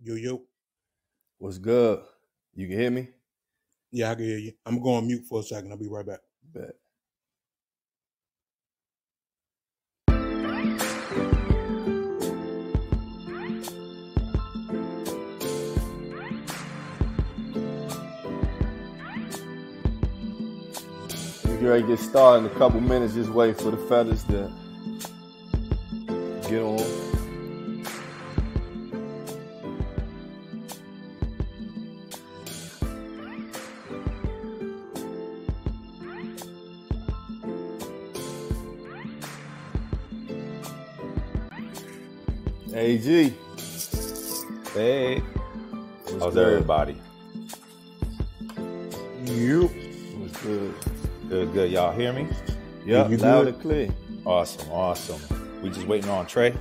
Yo. What's good? You can hear me? Yeah, I can hear you. I'm going on mute for a second. I'll be right back. Bet. We ready to get started in a couple minutes. Just wait for the fellas to get on. AG. Hey. How's good? everybody? You. What's good? Good. Y'all hear me? Yep, you loud good? and clear. Awesome. We just waiting on Trey.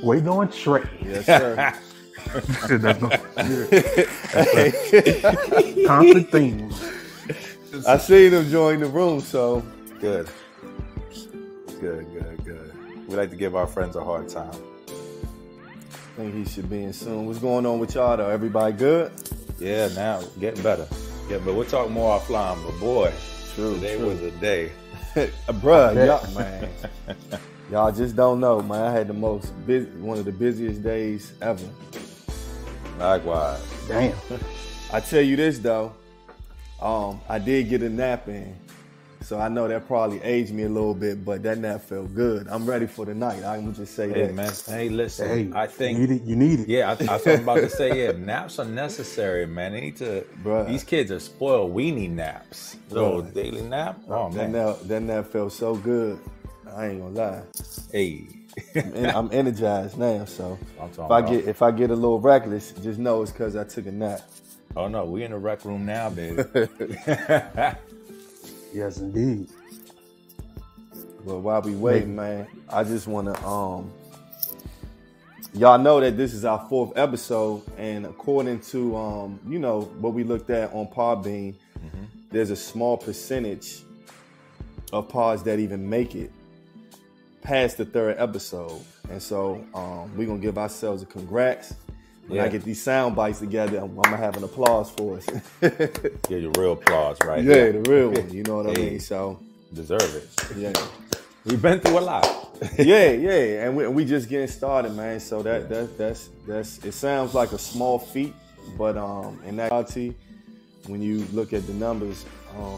Waiting on Trey. Yes, sir. That's no constant theme. I seen him join the room, so Good. We like to give our friends a hard time. I think he should be in soon. What's going on with y'all though? Everybody good? Yeah, now getting better. Yeah, but we'll talk more offline. But boy, today was a day. Bruh, y'all, man. Y'all just don't know, man. I had one of the busiest days ever. Likewise. Damn. I tell you this though, I did get a nap in, so I know that probably aged me a little bit, but that nap felt good. I'm ready for the night. I'm gonna just say Hey that. man. Hey, listen. Hey, I think you need it. Yeah, I was about to say, yeah, naps are necessary, man. They need to. Bruh. These kids are spoiled. We need naps. So Bruh. daily nap. Oh man. That nap felt so good. I ain't gonna lie. Hey. I'm energized now, so I'm talking if I get a little reckless, just know it's because I took a nap. Oh no, we in the rec room now, baby. Yes, indeed. But while we waiting, man, I just wanna y'all know that this is our 4th episode, and according to what we looked at on Podbean, there's a small percentage of pods that even make it past the 3rd episode. And so we're gonna give ourselves a congrats. When I get these sound bites together, I'm gonna have an applause for us. Yeah, your real applause, right? Yeah, the real one. You know what I mean? So deserve it. yeah. We've been through a lot. yeah, and we just getting started, man. So that's it sounds like a small feat, but in reality, when you look at the numbers,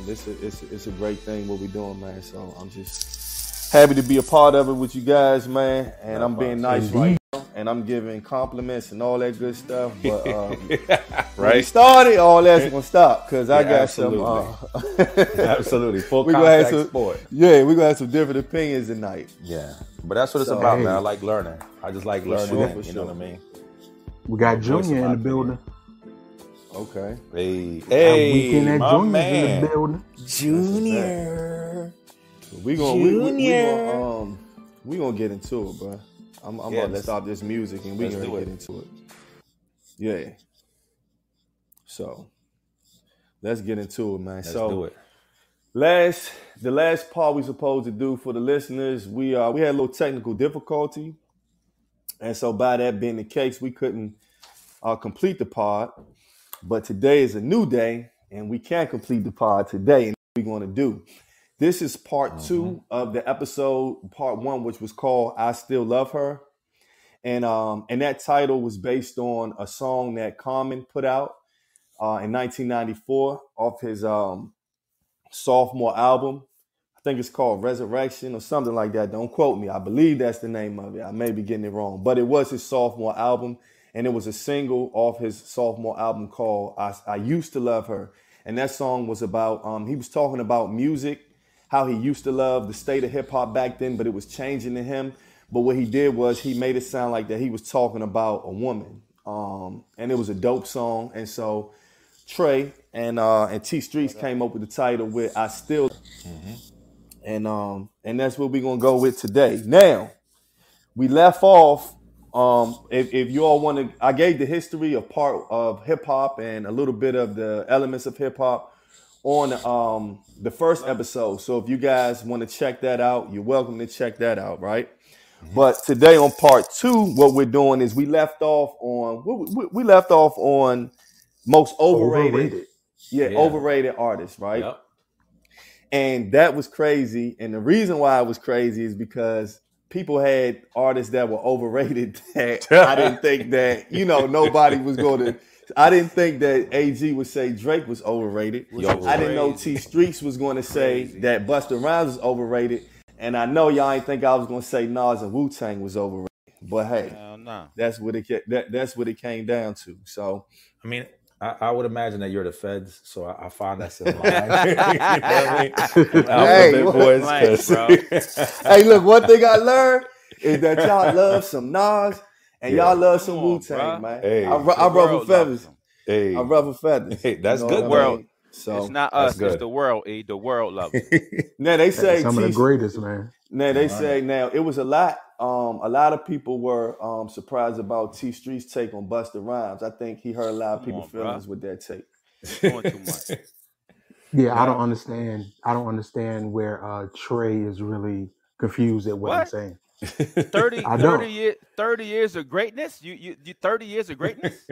it's a great thing what we're doing, man. So I'm just happy to be a part of it with you guys, man. And I'm being nice right now, and I'm giving compliments and all that good stuff. But when we started, all that's gonna stop because I got absolutely. some. Absolutely, full We gonna have contact some, sport. yeah, we're gonna have some different opinions tonight. Yeah, but that's what it's So, about, hey. man. I like learning. I just like learning. sure, You for know sure. what I mean? We got Voice Junior of in the my building. Okay. Hey, Weekend at my Junior's man. in the building. Junior. We gonna get into it, bro. I'm about to stop this music and we're let's gonna do get it. into it. Yeah. So let's get into it, man. Let's so do it. the last part we supposed to do for the listeners, we had a little technical difficulty, and so by that being the case, we couldn't complete the pod. But today is a new day, and we can complete the pod today, and what we're going to do. This is part 2 of the episode, part 1, which was called "I Still Love Her," and that title was based on a song that Common put out in 1994 off his sophomore album. I think it's called Resurrection or something like that. Don't quote me. I believe that's the name of it. I may be getting it wrong, but it was his sophomore album, and it was a single off his sophomore album called I Used to Love Her. And that song was about, he was talking about music, how he used to love the state of hip hop back then, but it was changing to him. But what he did was he made it sound like that he was talking about a woman. And it was a dope song. And so Trey and T Streets came up with the title with I Still. And that's what we're gonna go with today. Now, we left off. If you all want to, I gave the history of part of hip hop and a little bit of the elements of hip hop on the first episode. So if you guys want to check that out, you're welcome to check that out, right? But today on part 2, what we're doing is we left off on most overrated. Overrated artists, right? Yep. And that was crazy. And the reason why it was crazy is because people had artists that were overrated that I didn't think that, nobody was going to. I didn't think that AG would say Drake was overrated. I didn't know T Streets was going to say that Busta Rhymes was overrated. And I know y'all ain't think I was going to say Nas and Wu-Tang was overrated. But hey, that's what it came down to. So, I mean, I would imagine that you're the feds, so I find that's in line. You know what I mean? Hey, look, one thing I learned is that y'all love some Nas and y'all love some Wu-Tang, man. Hey, I ruffle feathers. Hey, I ruffle feathers. Hey, that's good, world. So it's not us, it's the world. The world loves it. Now they say some of the greatest, man. Now they say it was a lot. A lot of people were surprised about T Street's take on Busta Rhymes. I think he hurt a lot of people's feelings with that take. Doing too much. Yeah, I don't understand where Trey is really confused at what he's saying. 30 years of greatness? You 30 years of greatness?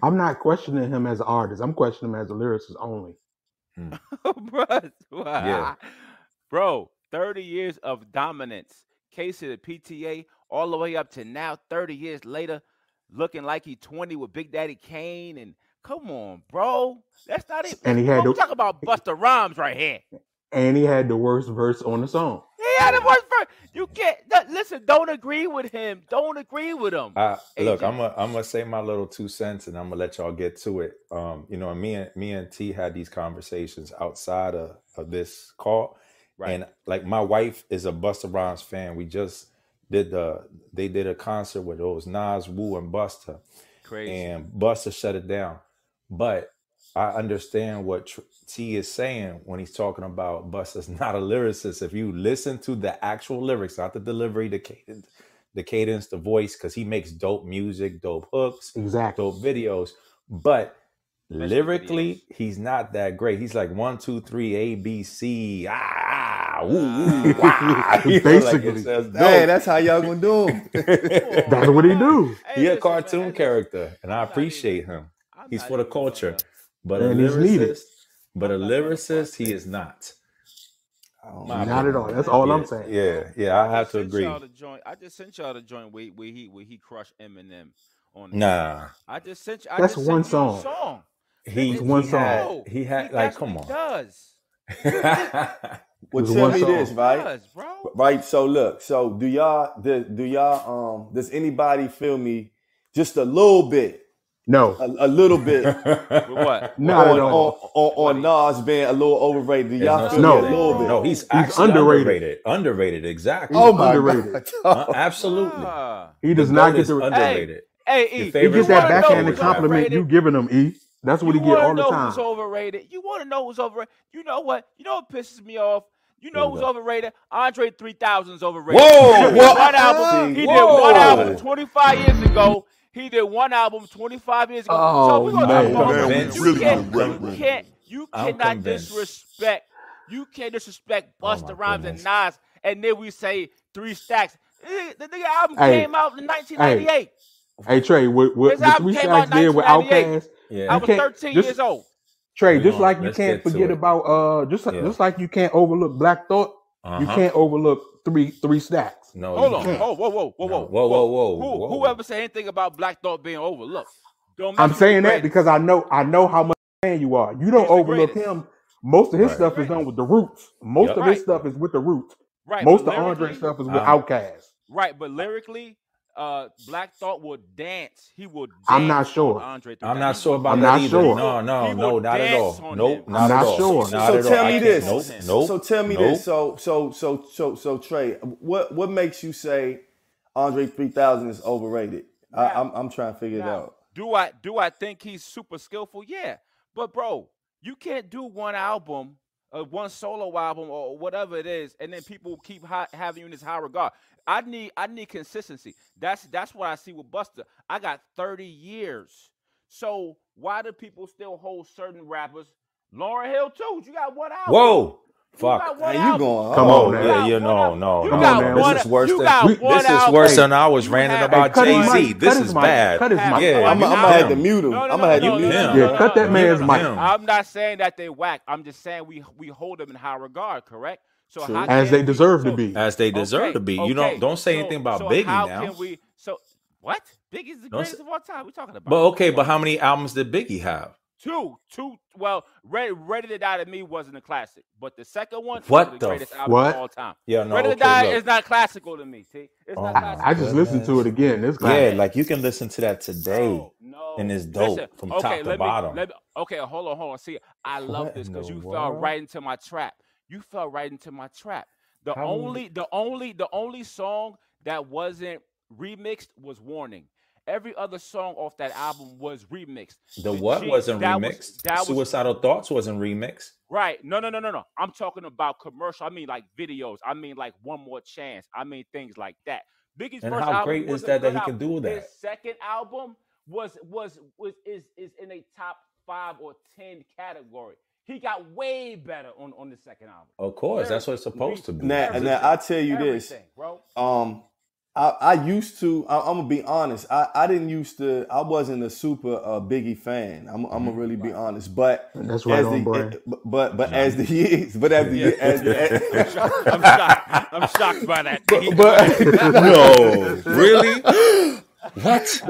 I'm not questioning him as an artist. I'm questioning him as a lyricist only. Bro, 30 years of dominance. Case of the PTA all the way up to now, 30 years later, looking like he 20 with Big Daddy Kane. And come on, bro. That's not it. And we talk about Busta Rhymes right here. And he had the worst verse on the song. He had the worst verse. You can't listen. Don't agree with him. Don't agree with him. Look, I'm gonna say my little 2 cents, and I'm gonna let y'all get to it. Me and T had these conversations outside of this call, right. And like my wife is a Busta Rhymes fan. We just did a concert with those Nas, Wu, and Busta. Crazy. And Busta shut it down, but I understand what T is saying when he's talking about Busta's not a lyricist. If you listen to the actual lyrics, not the delivery, the cadence, the voice, because he makes dope music, dope hooks, dope videos. But lyrically, he's not that great. He's like 1, 2, 3, A, B, C, basically. That's how y'all gonna do him. That's what he do. He a cartoon character, and I appreciate him. He's for the culture. But a lyricist, he is not. Not at all. That's all I'm saying. Yeah, I have to agree. I just sent y'all the joint where he crushed Eminem on. Nah, I just sent you. That's one song. He had like, come on. Does. Well, tell me this, right? Right. So look. So do y'all? Does anybody feel me? Just a little bit. No, a little bit. What? Not on Nas being a little overrated. Do y'all feel no. me a little bit? No, he's underrated. Underrated, exactly. Oh my underrated. Absolutely. He does not get the underrated. Hey, he gets that backhanded compliment you giving him. That's what he get all the time. You want to know who's overrated? You want to know who's overrated? You know what? You know what pisses me off? You know who's overrated? Andre 3000 is overrated. Whoa! He did one album 25 years ago. He did one album 25 years ago. Oh, so we're gonna talk man. You cannot disrespect. You can't disrespect Busta Rhymes and Nas, and then we say 3 Stacks. The nigga album came out in 1998. Hey Trey, with 3 Stacks there with Outkast, I was 13 years old. Trey, just like you can't forget about just like you can't overlook Black Thought, you can't overlook 3 Stacks. No, hold on. Whoa. Whoever said anything about Black Thought being overlooked? I'm saying that because I know how much fan you are. You don't overlook him. Most of his stuff is done with the Roots. Most of his stuff is with the Roots. Right. Most of Andre stuff is with Outkast. Right, but lyrically, Black Thought would dance. He would dance. I'm not sure. I'm not sure about that either. No, not at all. Nope, not at all. So tell me this. So tell me this. So Trey, what makes you say Andre 3000 is overrated? I'm trying to figure it out. Do I think he's super skillful? Yeah, but bro, you can't do one album, one solo album, or whatever it is, and then people keep having you in this high regard. I need consistency. That's what I see with Busta. I got 30 years. So why do people still hold certain rappers? Lauryn Hill too. You got one album. Whoa. Fuck. You going? Come on now. Yeah, You no. Come on now. This is worse than one this is worse album. than I was ranting about cut his Jay-Z. mic, This cut his is mic, bad. cut his mic. Yeah, I'm gonna have to mute him. I'm gonna have to mute him. Yeah, cut that man's mic. I'm not saying that they whack. I'm just saying we hold them in high regard, correct? So True. how As they deserve to be. As they deserve to be. You don't say anything about Biggie how now. Can we? So what? Biggie's the greatest of all time. We're talking about. But okay, but how many albums did Biggie have? Two. Well, Ready to Die to me wasn't a classic, but the second one is What the greatest album of all time. Yeah, no. Ready to Die is not classical to me. See, it's not classical. I just listened to it again. It's yeah, like you can listen to that today, and it's dope from top to bottom. Okay, hold on. See, I love this because you fell right into my trap. The only song that wasn't remixed was Warning. Every other song off that album was remixed. The what wasn't remixed? Suicidal Thoughts wasn't remixed. Right. No. I'm talking about commercial. I mean like videos. I mean like One More Chance. I mean things like that. Biggie's and first how album great is that he can do that? His second album is in a top 5 or 10 category. He got way better on the second album. Of course, that's what it's supposed to be. Now I tell you this, bro. I used to. I'm gonna be honest. I didn't used to. I wasn't a super Biggie fan. I'm gonna really be honest. But that's right on brand. But as the years, I'm shocked by that. No, really. What?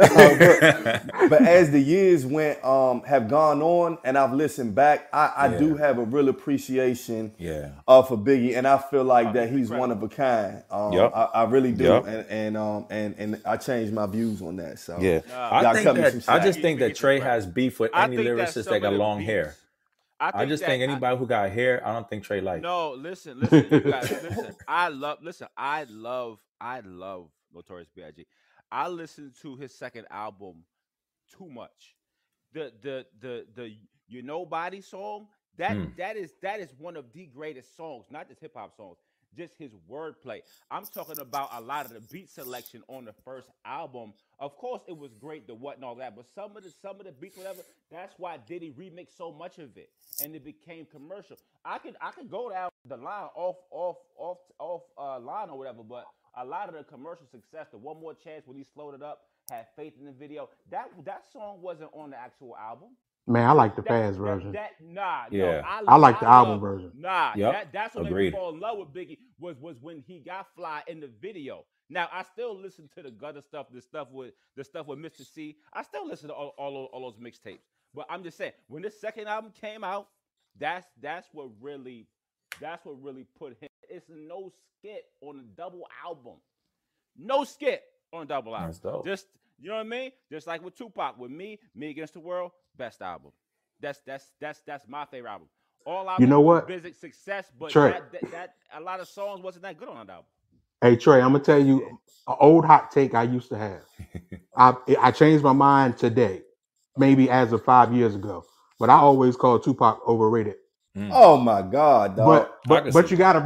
But as the years went have gone on, and I've listened back, I do have a real appreciation for Biggie, and I feel like that he's one of a kind. I really do, and I changed my views on that. So I just think that Trey has beef with any lyricist that got long hair. I just think anybody who got hair, I don't think Trey likes. No, listen, you guys, listen. I love Notorious B.I.G. I listened to his second album too much. The You Know Body song, that is one of the greatest songs, not just hip hop songs, just his wordplay. I'm talking about a lot of the beat selection on the first album. Of course, it was great, the what and all that, but some of the beats, whatever. That's why Diddy remixed so much of it, and it became commercial. I could go down the line off line or whatever, but a lot of the commercial success, the One More Chance when he slowed it up, had faith in the video. That song wasn't on the actual album. Man, I like the fast version. I like the album version. That's what made me fall in love with Biggie was when he got fly in the video. Now I still listen to the gutter stuff, the stuff with Mr. C. I still listen to all those mixtapes. But I'm just saying, when this second album came out, that's what really put him. It's no skip on a double album. No skip on a double album. That's dope. Just, you know what I mean? Just like with Tupac, with Me Against the World, best album. That's my favorite album. All albums, you know what? Basic success, but Trey, that a lot of songs wasn't that good on that album. Hey Trey, I'm gonna tell you an old hot take I used to have. I changed my mind today, maybe as of 5 years ago, but I always called Tupac overrated. Oh my God, dog. But y'all gotta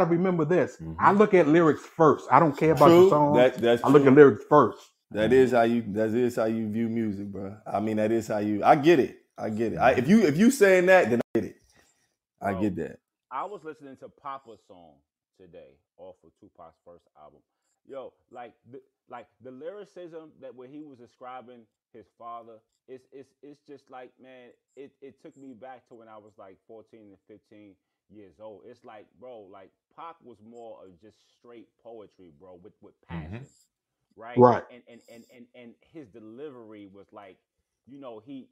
remember this. I look at lyrics first. I don't care about the song. I look at lyrics first. That is how you view music, bro. I mean, that is how you. I get it. If you saying that, then I get it. I get that. I was listening to Papa's song today off of Tupac's first album. Yo, like the lyricism that when he was describing his father, it's just like, man, it took me back to when I was like 14 and 15 years old. It's like, bro, like Pac was more of just straight poetry, bro, with passion. Right. And his delivery was like, you know, he's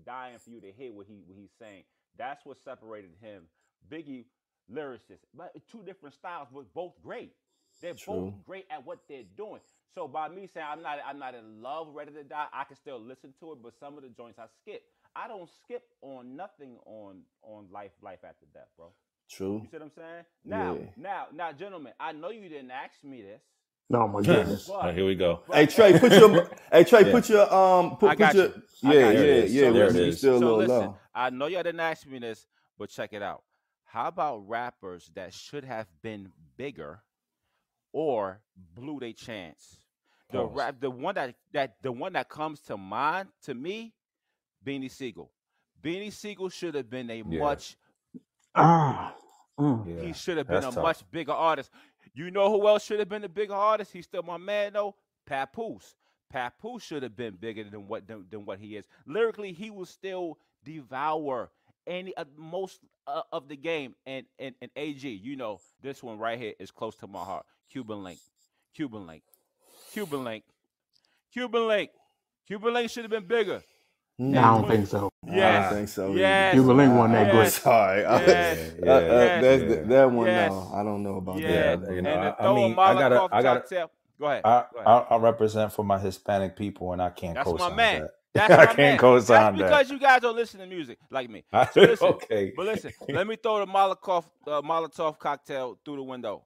dying for you to hear what he's saying. That's what separated him. Biggie, lyricist, but two different styles, but both great. They're both great at what they're doing. So by me saying I'm not in love, Ready to Die, I can still listen to it, but some of the joints I skip. I don't skip on nothing on life after death, bro. True. You see what I'm saying? Now, gentlemen, I know you didn't ask me this. No, my goodness. Here we go. Hey Trey, put your I got you. There it is. Still a little listen, low. I know y'all didn't ask me this, but check it out. How about rappers that should have been bigger or blew their chance? The one that comes to mind to me, Beanie Siegel. Beanie Siegel should have been a much Yeah, He should have been that's a tough. much bigger artist. You know who else should have been a bigger artist? He's still my man though. Papoose. Papoose should have been bigger than what he is. Lyrically, he will still devour any most of the game. And AG, you know this one right here is close to my heart. Cuban Link, Cuban Link, Cuban Link, Cuban Link, Cuban Link should have been bigger. I don't think so. I Yes, don't think so yes, Cuban Link wasn't that I'm great. yes, sorry. yes, That's yes, that one. yes. No, I don't know about Yeah, that. You know, and to I throw mean, a I gotta, Molotov cocktail. Go ahead. Go ahead. I represent for my Hispanic people, and I can't That's my co-sign man. that. That's I my can't man. co-sign That's because you guys don't listen to music like me. that. So listen, Okay. but listen, let me throw the Molotov cocktail through the window.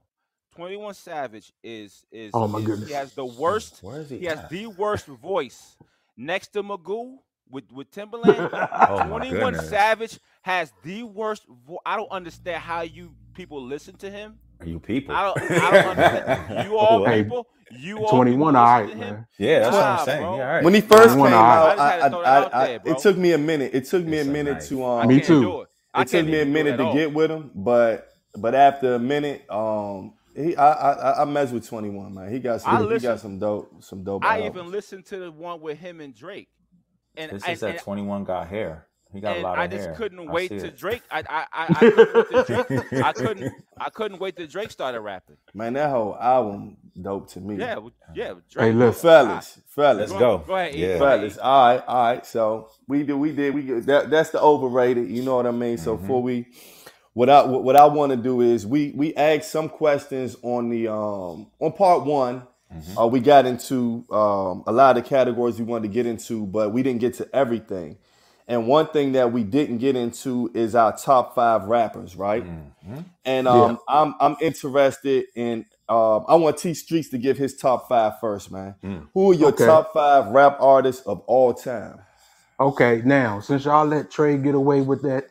21 Savage is Oh my he goodness. has the worst. Where is he? He has at? the worst voice next to Magoo with Timberland. Oh my 21 goodness. Savage has the worst voice. I don't understand how you people listen to him. You people. I don't understand. You all Hey, people. You all 21 people all listen right, to him. man. Yeah, that's what Nah, I'm saying. bro. Yeah, all right. When he first 21 came all right. out, I just had to throw that out there, bro. it took me a minute. It took me a It's a minute knife. to I Me can't too. do it. I It took can't me a even do it minute at to all. get with him, but after a minute, I mess with 21, man. He got some dope I albums. even listened to the one with him and Drake, and This is that 21 got hair. He got a and lot I of just hair. couldn't I wait see to it. Drake. I couldn't wait to Drake. I couldn't wait till Drake started rapping. Man, that whole album dope to me. Yeah, Hey, Drake. listen. Fellas. Let's go. Go ahead, E. Yeah. Go ahead, Fellas, all right. So we that's the overrated. You know what I mean. So before we, what I want to do is we asked some questions on the on part one. We got into a lot of the categories we wanted to get into, but we didn't get to everything. And one thing that we didn't get into is our top 5 rappers, right? And Yeah. I'm interested in. I want T Streets to give his top 5 first, man. Who are your Okay. top 5 rap artists of all time? Okay, now since y'all let Trey get away with that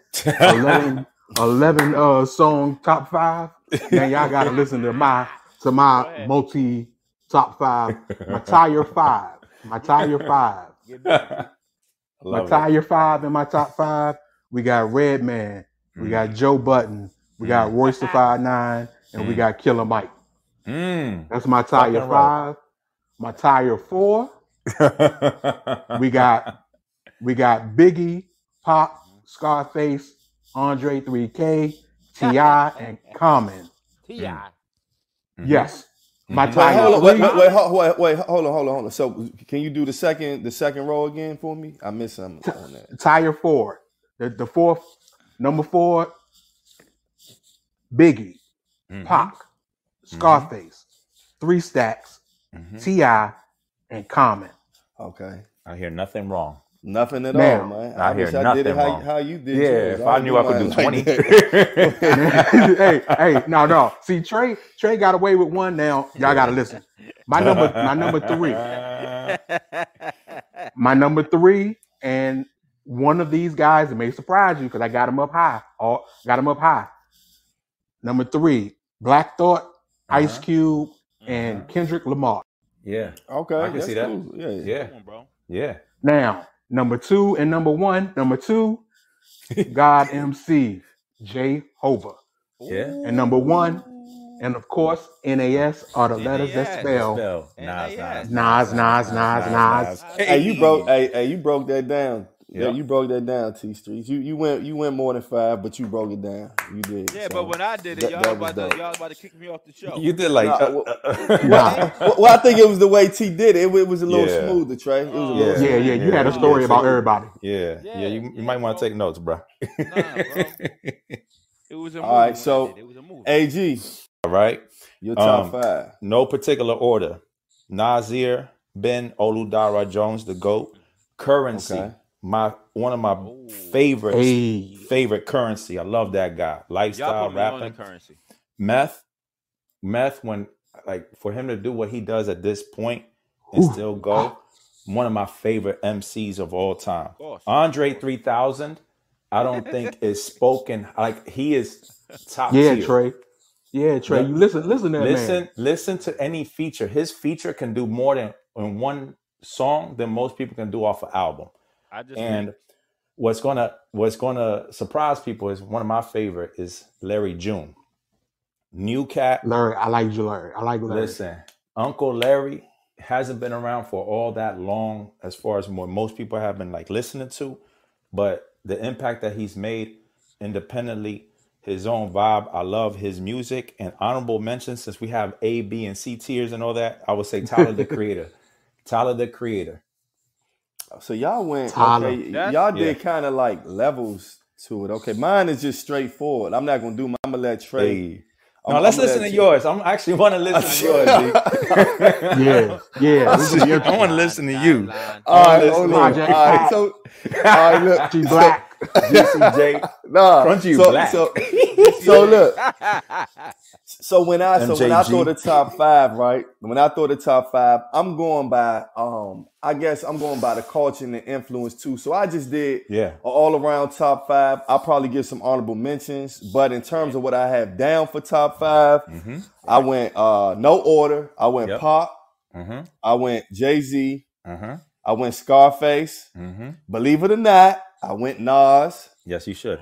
11 song top 5, now y'all gotta listen to my ahead. multi top 5, my tire 5, my tire 5, my Love it. tire 5 in my top 5. We got Redman, we got Joe Button, we got Royce the 5'9", and we got Killer Mike. That's my tire Fucking 5. My tire 4, we got Biggie, Pop, Scarface, Andre 3K, T.I., and Common. T.I. Yes. My Wait, tire hold on, 3, wait, hold on. So can you do the second row again for me? I missed something on that. tire 4. The fourth, number 4, Biggie, Pac, Scarface, 3 Stacks, T.I., and Common. Okay. I hear nothing wrong. Nothing at Now, all, man. I I wish hear I did it nothing wrong. how you did Yeah, yours. if I don't knew I could mine do like 20. that. hey, no. See, Trey got away with one. Now y'all gotta listen. My number 3. My number 3, and one of these guys, it may surprise you because I got him up high. Number 3, Black Thought, Ice Cube, and Kendrick Lamar. Yeah. Okay, I can that's see that. cool. Yeah. Yeah. Come on, bro. Yeah. Now, number 2 and number 1. Number 2, God MC, Jehovah. Yeah. And number 1, and of course, NAS are the letters that spell Nas. Nas. Hey, you broke that down. Yeah, you broke that down, T Streets. You went more than 5, but you broke it down. You did. Yeah, so but when I did it, y'all about to kick me off the show. You did like. Well, I think it was the way T did it. It was a little smoother, Trey. It was a little Yeah. smoother. Yeah. You had a story about everybody. Yeah. You might want to take notes, bro. Nah, bro. It was a movie. All right, so it was a movie. AG, All right. your top 5. No particular order. Nasir, Ben Oludara Jones, the GOAT. Currency. Okay. One of my favorite Currency. I love that guy. Y'all Lifestyle put me on the rapping. Currency. Meth, when for him to do what he does at this point and still go, one of my favorite MCs of all time. Of course. Andre 3000, I don't think is spoken like he is top Yeah, tier. Trey. Yeah, Trey. You listen to that man. Listen to any feature. His feature can do more than in one song than most people can do off an album. what's gonna surprise people is one of my favorite is Larry June. New cat. Larry, I like you, Larry. I like Larry. Listen, Uncle Larry hasn't been around for all that long as far as what most people have been like listening to, but the impact that he's made independently, his own vibe. I love his music. And honorable mention, since we have A, B, and C tiers and all that, I would say Tyler the Creator. Tyler the Creator. So y'all went, Tyler. okay, That's- y'all did kind of like levels to it. Okay, mine is just straightforward. I'm not going to do mine. I'm going to let Trey. Hey. No, let's listen to yours. I'm actually want to listen to yours, G. Yeah. I want to listen to you. All right, hold on. Project All right, so, all right, look. She black. GCJ. Nah, Crunchy black. So look. So when I MJG. throw the top five, right? When I throw the top five, I'm going by I guess I'm going by the culture and the influence too. So I just did an all around top five. I'll probably give some honorable mentions, but in terms of what I have down for top five, I went no order. I went Pop. I went Jay-Z. I went Scarface. Believe it or not, I went Nas. Yes, you should.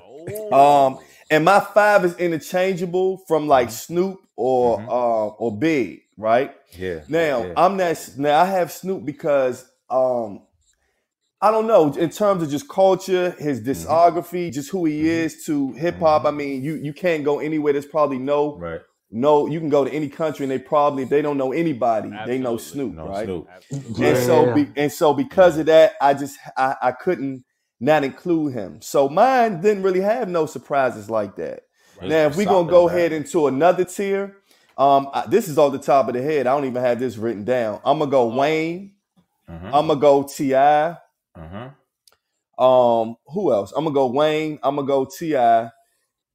And my five is interchangeable from like Snoop or Big, right? Yeah. Now I have Snoop because I don't know, in terms of just culture, his discography, just who he is to hip hop. I mean, you can't go anywhere. There's probably you can go to any country and if they don't know anybody, they know Snoop, right? Snoop. And so because of that, I couldn't not include him. So mine didn't really have no surprises like that. Right. Now, if we're going to go ahead into another tier, this is off the top of the head. I don't even have this written down. I'm going to go Wayne. I'm going to go T.I. Who else? I'm going to go Wayne. I'm going to go T.I.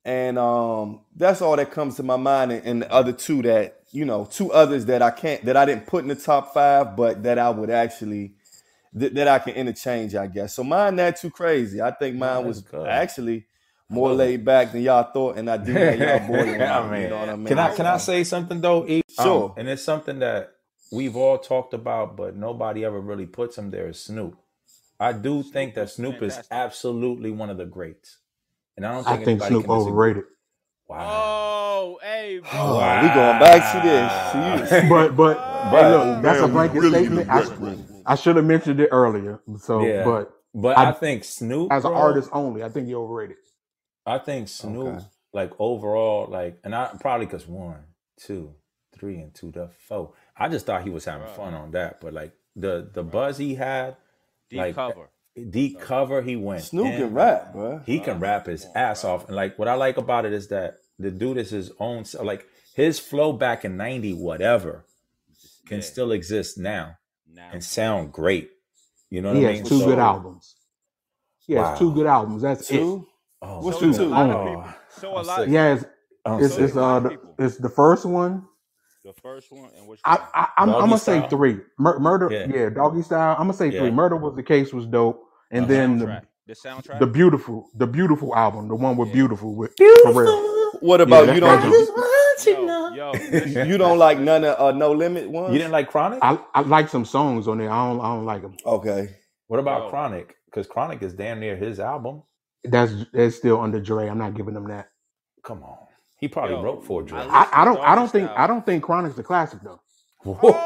And that's all that comes to my mind. And the other two that, two others that I didn't put in the top five, but that I would actually that I can interchange, I guess. So mine not too crazy. I think mine was actually more laid back than y'all thought, and I do have y'all boiling. I mean, you know what I mean? Can I say something though? E? Sure. And it's something that we've all talked about, but nobody ever really puts him there. Is Snoop? I do think that Snoop is absolutely one of the greats, and I don't think Snoop overrated. Wow. Oh, hey, bro. Wow. We going back to this. But look, that's a blanket statement. I should have mentioned it earlier. So, but I think Snoop as an artist only, I think you're overrated. I think Snoop, like overall, like, and I probably because 1, 2, 3, and 2 to 4. I just thought he was having fun on that, but like the buzz he had, deep cover, he went. Snoop can rap, bro. He can rap his ass off, and like what I like about it is that the dude is his own. Like his flow back in '90, whatever, can still exist now and sound great. You know what I mean? He has 2 good albums. He has 2 good albums. That's two? it. Oh, what's the 2? So a lot. Yeah, it's the first one. The first one and which one? I'm gonna say 3. Murder, Doggy Style. I'm gonna say 3. Murder Was the Case was dope, and then the soundtrack, the beautiful album, the one with Beautiful with Pharrell. What about you? Yo, you don't like none of No Limit ones? You didn't like Chronic? I like some songs on there. I don't like them. Okay. What about Chronic? Because Chronic is damn near his album. That's still under Dre. I'm not giving him that. Come on, he probably wrote for Dre. I don't think Chronic's a classic though.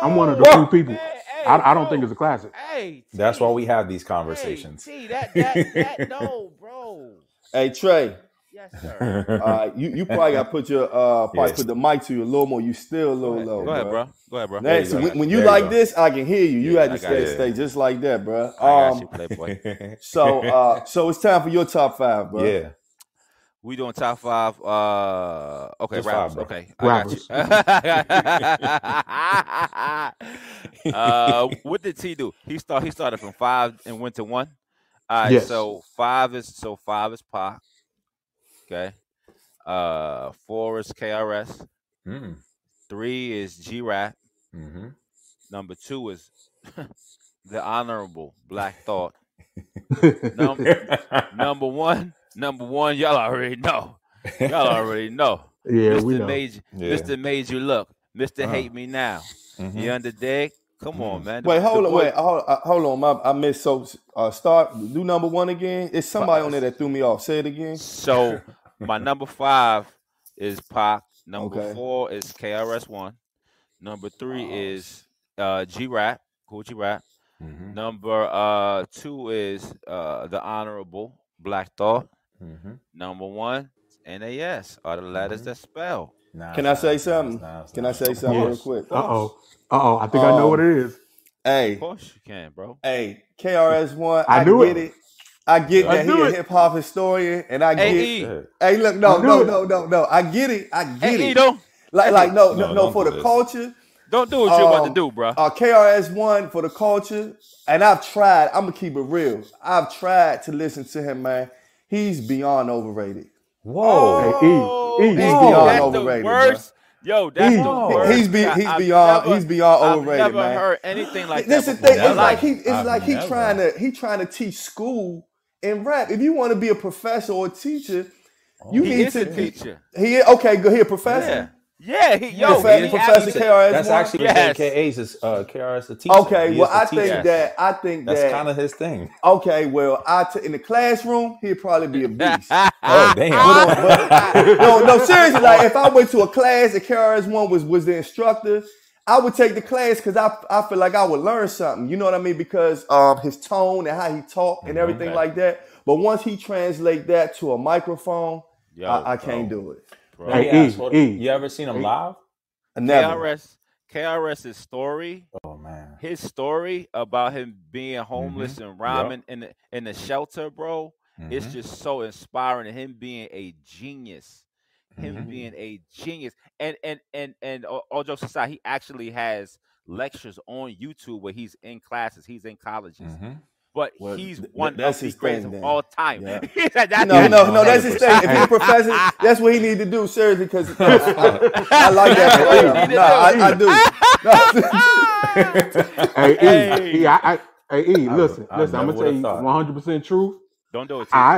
I'm one of the few people. I don't think it's a classic. Hey, that's why we have these conversations. Hey, that no, bro. Hey Trey. Yes, sir. You probably got to put your put the mic to you a little more. You still a little low. Go ahead, bro. Next, when you like this, I can hear you. You had to stay just like that, bro. I got you, Playboy. So it's time for your top 5, bro. Yeah. We doing top 5. Okay, just rappers. 5, okay, rappers. I got you. What did T do? He started from 5 and went to 1. All right, yes. so 5 is Pac. Okay. 4 is KRS. 3 is G-Rap. Number 2 is the Honorable Black Thought. Number one, y'all already know. Yeah, Mr. we know. Mr. Made You Look. Mr. Hate Me Now. You under dig? Come on, man. Wait, The hold on. boy, Wait, hold on. I missed. So, start. Do number one again. It's somebody on there that threw me off. Say it again. So my number 5 is Pac. Number Okay. 4 is KRS-One. Number 3 is G-Rap, Cool G-Rap. Mm-hmm. Number 2 is the Honorable Black Thought. Mm-hmm. Number 1, NAS are the letters that spell. Can I say something? Can I say something real Yes. quick? I think I know what it is. Of Hey, course you can, bro. hey, KRS-One. I I knew get it. it. I get I that he knew a it. hip hop historian, and I get. Hey, E. Hey, look, I no. knew it. I get it. I get Hey, E, it. don't. Like, No, no, don't for do the this. culture. Don't do what you're about to do, bro. KRS-One for the culture, and I've tried. I'm gonna keep it real. I've tried to listen to him, man. He's beyond overrated. Whoa. Hey, E, He's Hey, beyond that's overrated, the worst. Yo, that's the Whoa. worst. He's beyond overrated, I've never man. heard anything like This that is the before thing. in my It's life. like he never. trying to teach school in rap. If you want to be a professor or a teacher, you He need is to. a teacher. He okay. Good. He a professor. Yeah. Yes, Profe- he is. Professor He's a- KRS-One? That's actually what Yes. AKA's is. KRS the teacher. Okay. He Well, is the I teacher. think That's that. kind of his thing. Okay. Well, in the classroom, he'd probably be a beast. Oh damn. No, seriously. Like if I went to a class and KRS-One was the instructor, I would take the class because I feel like I would learn something. You know what I mean? Because his tone and how he talked and everything Okay. like that. But once he translate that to a microphone, Yo, I can't do it. bro. Let me Hey, ask, E. you ever seen him live? Never. KRS's story, Oh man. his story about him being homeless and rhyming in the shelter, bro, it's just so inspiring. And him being a genius, and all jokes aside, he actually has lectures on YouTube where he's in classes, he's in colleges. But Well, he's one that's of the his greatest thing, of then. all time. Yeah. That's No, that's his thing. If he's a professor, that's what he need to do, seriously, because I like that for what he him. need to No, I do. Hey, E, listen. I I'm never gonna tell you would've thought. 100% truth. Don't do it. I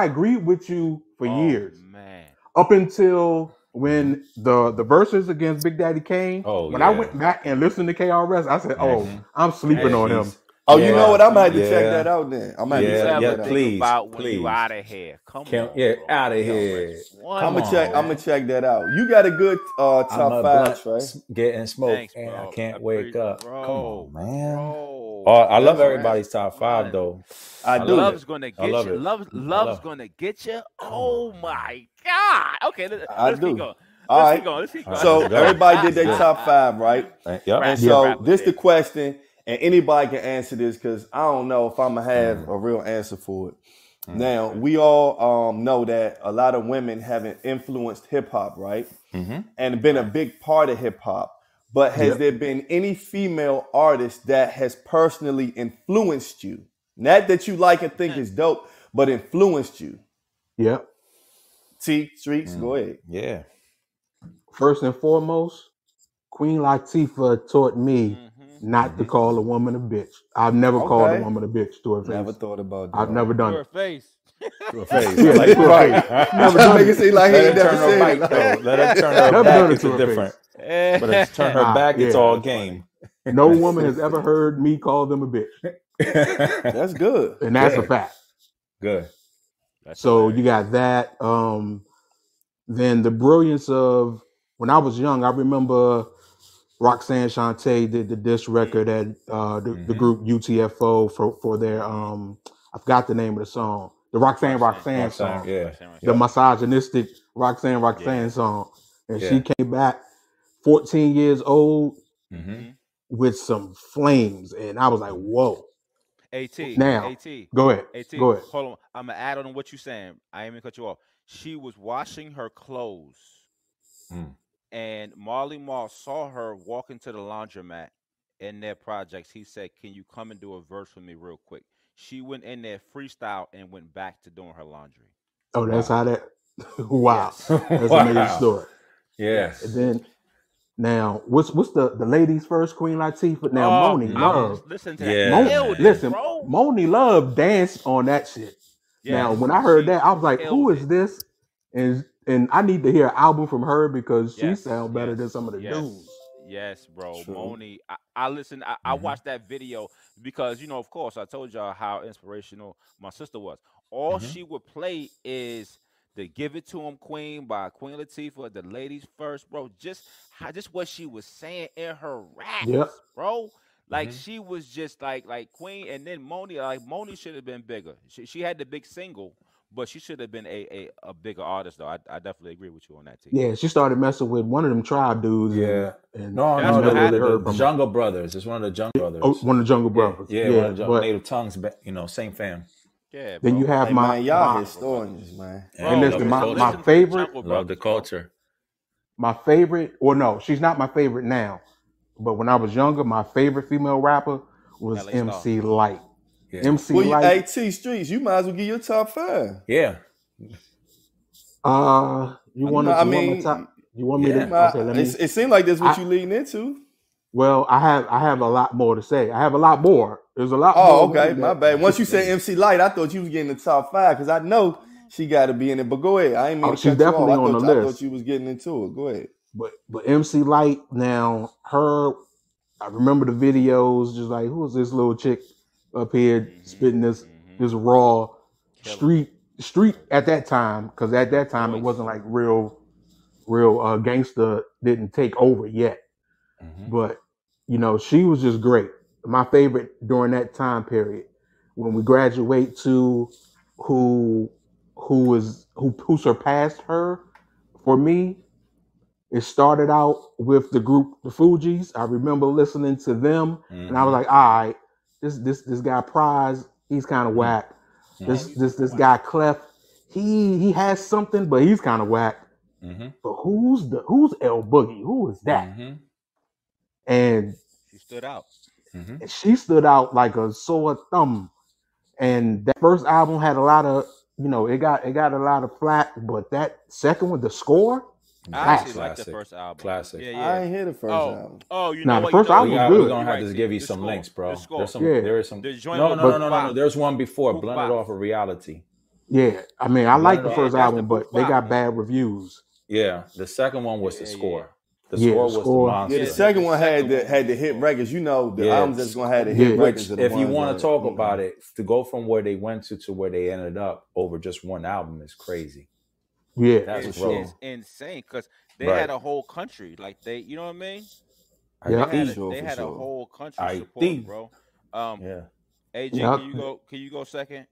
agree with you for years. Man. Up until when the verses against Big Daddy Kane. Oh, when yeah. I went back and listened to KRS, I said, "Oh, I'm sleeping Yeah, on him." he's- Oh, you know what? I'm gonna have to Yeah. check that out then. I'm gonna have to check Ever that out. think please, about when please. you out of here? Come on, Yeah, bro. out of here. One I'm more, gonna man. check that out. You got a good top I'm a 5, blunt Trey. getting smoked, Thanks, and bro. I can't wake up. Bro, Come on, man. bro. Oh, I love That's everybody's top 5 One. though. I do. Love's gonna I get love you. it. Love's love it. gonna get you. Oh my God. Okay, I let's do. keep going. All Let's right. keep going. Let's keep going. So Let's go. everybody did their Yeah. top 5, right? Yep. Right. And so Wrap with this it. the question, and anybody can answer this because I don't know if I'm gonna have a real answer for it. Now we all know that a lot of women haven't influenced hip hop, right? And been a big part of hip hop. But has there been any female artist that has personally influenced you? Not that you like and think is dope, but influenced you. Yep. T Streets, go ahead. Yeah. First and foremost, Queen Latifah taught me not to call a woman a bitch. I've never called a Okay. woman a bitch to her face. Never thought about that. I've never done Your it. face. To her face. Yeah, Like, to her right. face. Never done Make it it. seem like he Let ain't her never turn her said back it. though. Let her turn her Never back done it into to her different. But it's turn her back, it's yeah. all game. No woman has ever heard me call them a bitch, That's good. and that's a Good. fact. Good. That's So hilarious. you got that. Then the brilliance of when I was young, I remember Roxanne Shante did the diss record at the group UTFO for their I forgot the name of the song. The Roxanne song. Yeah. The misogynistic Roxanne song. And Yeah. she came back 14 years old Mm-hmm. with some flames. And I was like, whoa. AT. Now, AT. go ahead. AT. Go ahead. Hold on. I'm gonna add on what you're saying. I ain't even cut you off. She was washing her clothes, and Marley Marl saw her walk into the laundromat in their projects. He said, "Can you come and do a verse for me real quick?" She went in there, freestyle, and went back to doing her laundry. Oh, that's how that. Wow. Yes. That's Wow. an amazing story. Yes. And then now, what's the ladies first? Queen Latifah. Now, Moni I Love. was listening to Yeah, that. man. Killed it, Listen, bro. Moni Love danced on that shit. Now, Yes, when I heard she that, I was like, "Who killed is it. this?" And I need to hear an album from her because she Yes, sounds better yes, than some of the yes, dudes. Yes, bro. True. Moni, I listened. I watched that video because of course, I told y'all how inspirational my sister was. All she would play is the "Give It to Him, Queen" by Queen Latifah, the ladies first, bro. Just what she was saying in her Yep. raps, bro. Like she was just like Queen, and then Moni. Like Moni should have been bigger. She had the big single, but she should have been a bigger artist, though. I definitely agree with you on that, T. Yeah, she started messing with one of them tribe dudes, Yeah. and No, That's you what no, never really happened. heard the from her. Jungle Brothers. It's one of the Jungle Oh, Brothers. one of the Jungle Brothers. Yeah, one of the but Native Tongues, same fam. Yeah, then you bro. have Hey man, y'all my historians, man. Yeah, and Bro, love listen, the my culture. listen to the favorite, Jungle Love the Brothers, bro. culture. my favorite, or no, she's not my favorite now, but when I was younger, my favorite female rapper was LA Star. MC Light. Yeah. MC Well, Light. T Streets, you might as well get your top 5. Yeah. You want I to? mean, You want me yeah. to? Okay, let me. It seemed like that's what I- you leading into. Well, I have a lot more to say. I have a lot more. There's a lot Oh, more. okay, my bad. Once you say MC Light, I thought you was getting the top 5 because I know she got to be in it. But go ahead. I ain't mean to she's cut you off. definitely on the I thought list. you was getting into it. Go ahead. But MC Light now, I remember the videos, just like, who is this little chick up here spitting this raw Killing. street at that time, because at that time it Voice. wasn't like real gangster didn't take over yet. But she was just great. My favorite during that time period. When we graduate to who surpassed her for me, it started out with the group the Fugees. I remember listening to them, and I was like, all right, this guy Prize, he's kind of whack. This guy Clef, he has something, but he's kind of whack. But who's L Boogie? Who is that? And She stood out. she stood out like a sore thumb. And that first album had a lot of, it got a lot of flack, but that second one, The Score, I actually Classic. like the first album. Classic. Yeah, I ain't hear the first album. Oh, you Nah, know the what? first album was good. We're gonna have to give you The some Score. links, bro. The Score. There is some. The joint No, with no, no, Boof no, no, Bop. no. There's one before. Boof Blended Bop. Off of Reality. Yeah. I mean, I like the Yeah, first that's album, the but Boof they Bop. got bad reviews. Yeah. The second one was The Yeah, Score. The Yeah, Score The was Score. the monster. Yeah, the second one had second one the hit records. The Yeah. albums that's gonna have the hit Yeah. records. Which, are the if you ones want that- to talk about it, to go from where they went to where they ended up over just one album is crazy. Yeah. That's It's, bro. it's insane because they Right. had a whole country. Like you know what I mean? Yeah. They had, Sure, they for had a sure. whole country I support, think. bro. Yeah. AJ, Yeah. can you go second?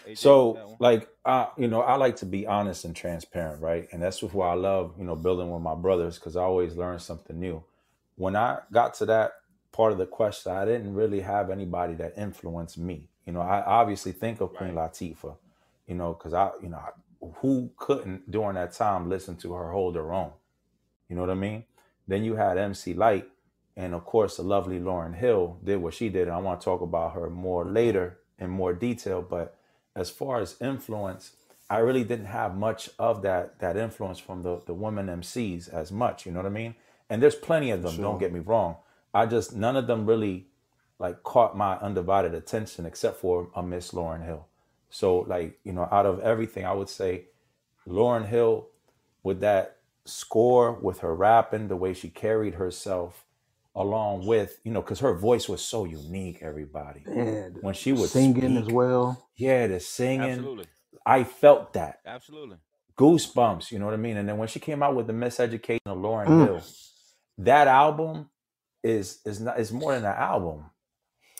AJ, that So, one? like, I like to be honest and transparent, right? And that's why I love, building with my brothers, because I always learn something new. When I got to that part of the question, I didn't really have anybody that influenced me. I obviously think of Queen Latifah, because who couldn't during that time listen to her hold her own? You know what I mean? Then you had MC Light, and of course, the lovely Lauryn Hill did what she did. And I want to talk about her more later in more detail. But as far as influence, I really didn't have much of that influence from the women MCs as much. You know what I mean? And there's plenty of them. Don't get me wrong. None of them really like caught my undivided attention except for a Miss Lauryn Hill. So like, out of everything, I would say Lauryn Hill with that Score, with her rapping, the way she carried herself, along with, because her voice was so unique, everybody. And When she was singing as well. Yeah, the singing. Absolutely. I felt that. Absolutely. Goosebumps, you know what I mean? And then when she came out with the Miseducation of Lauryn Hill, that album is more than an album.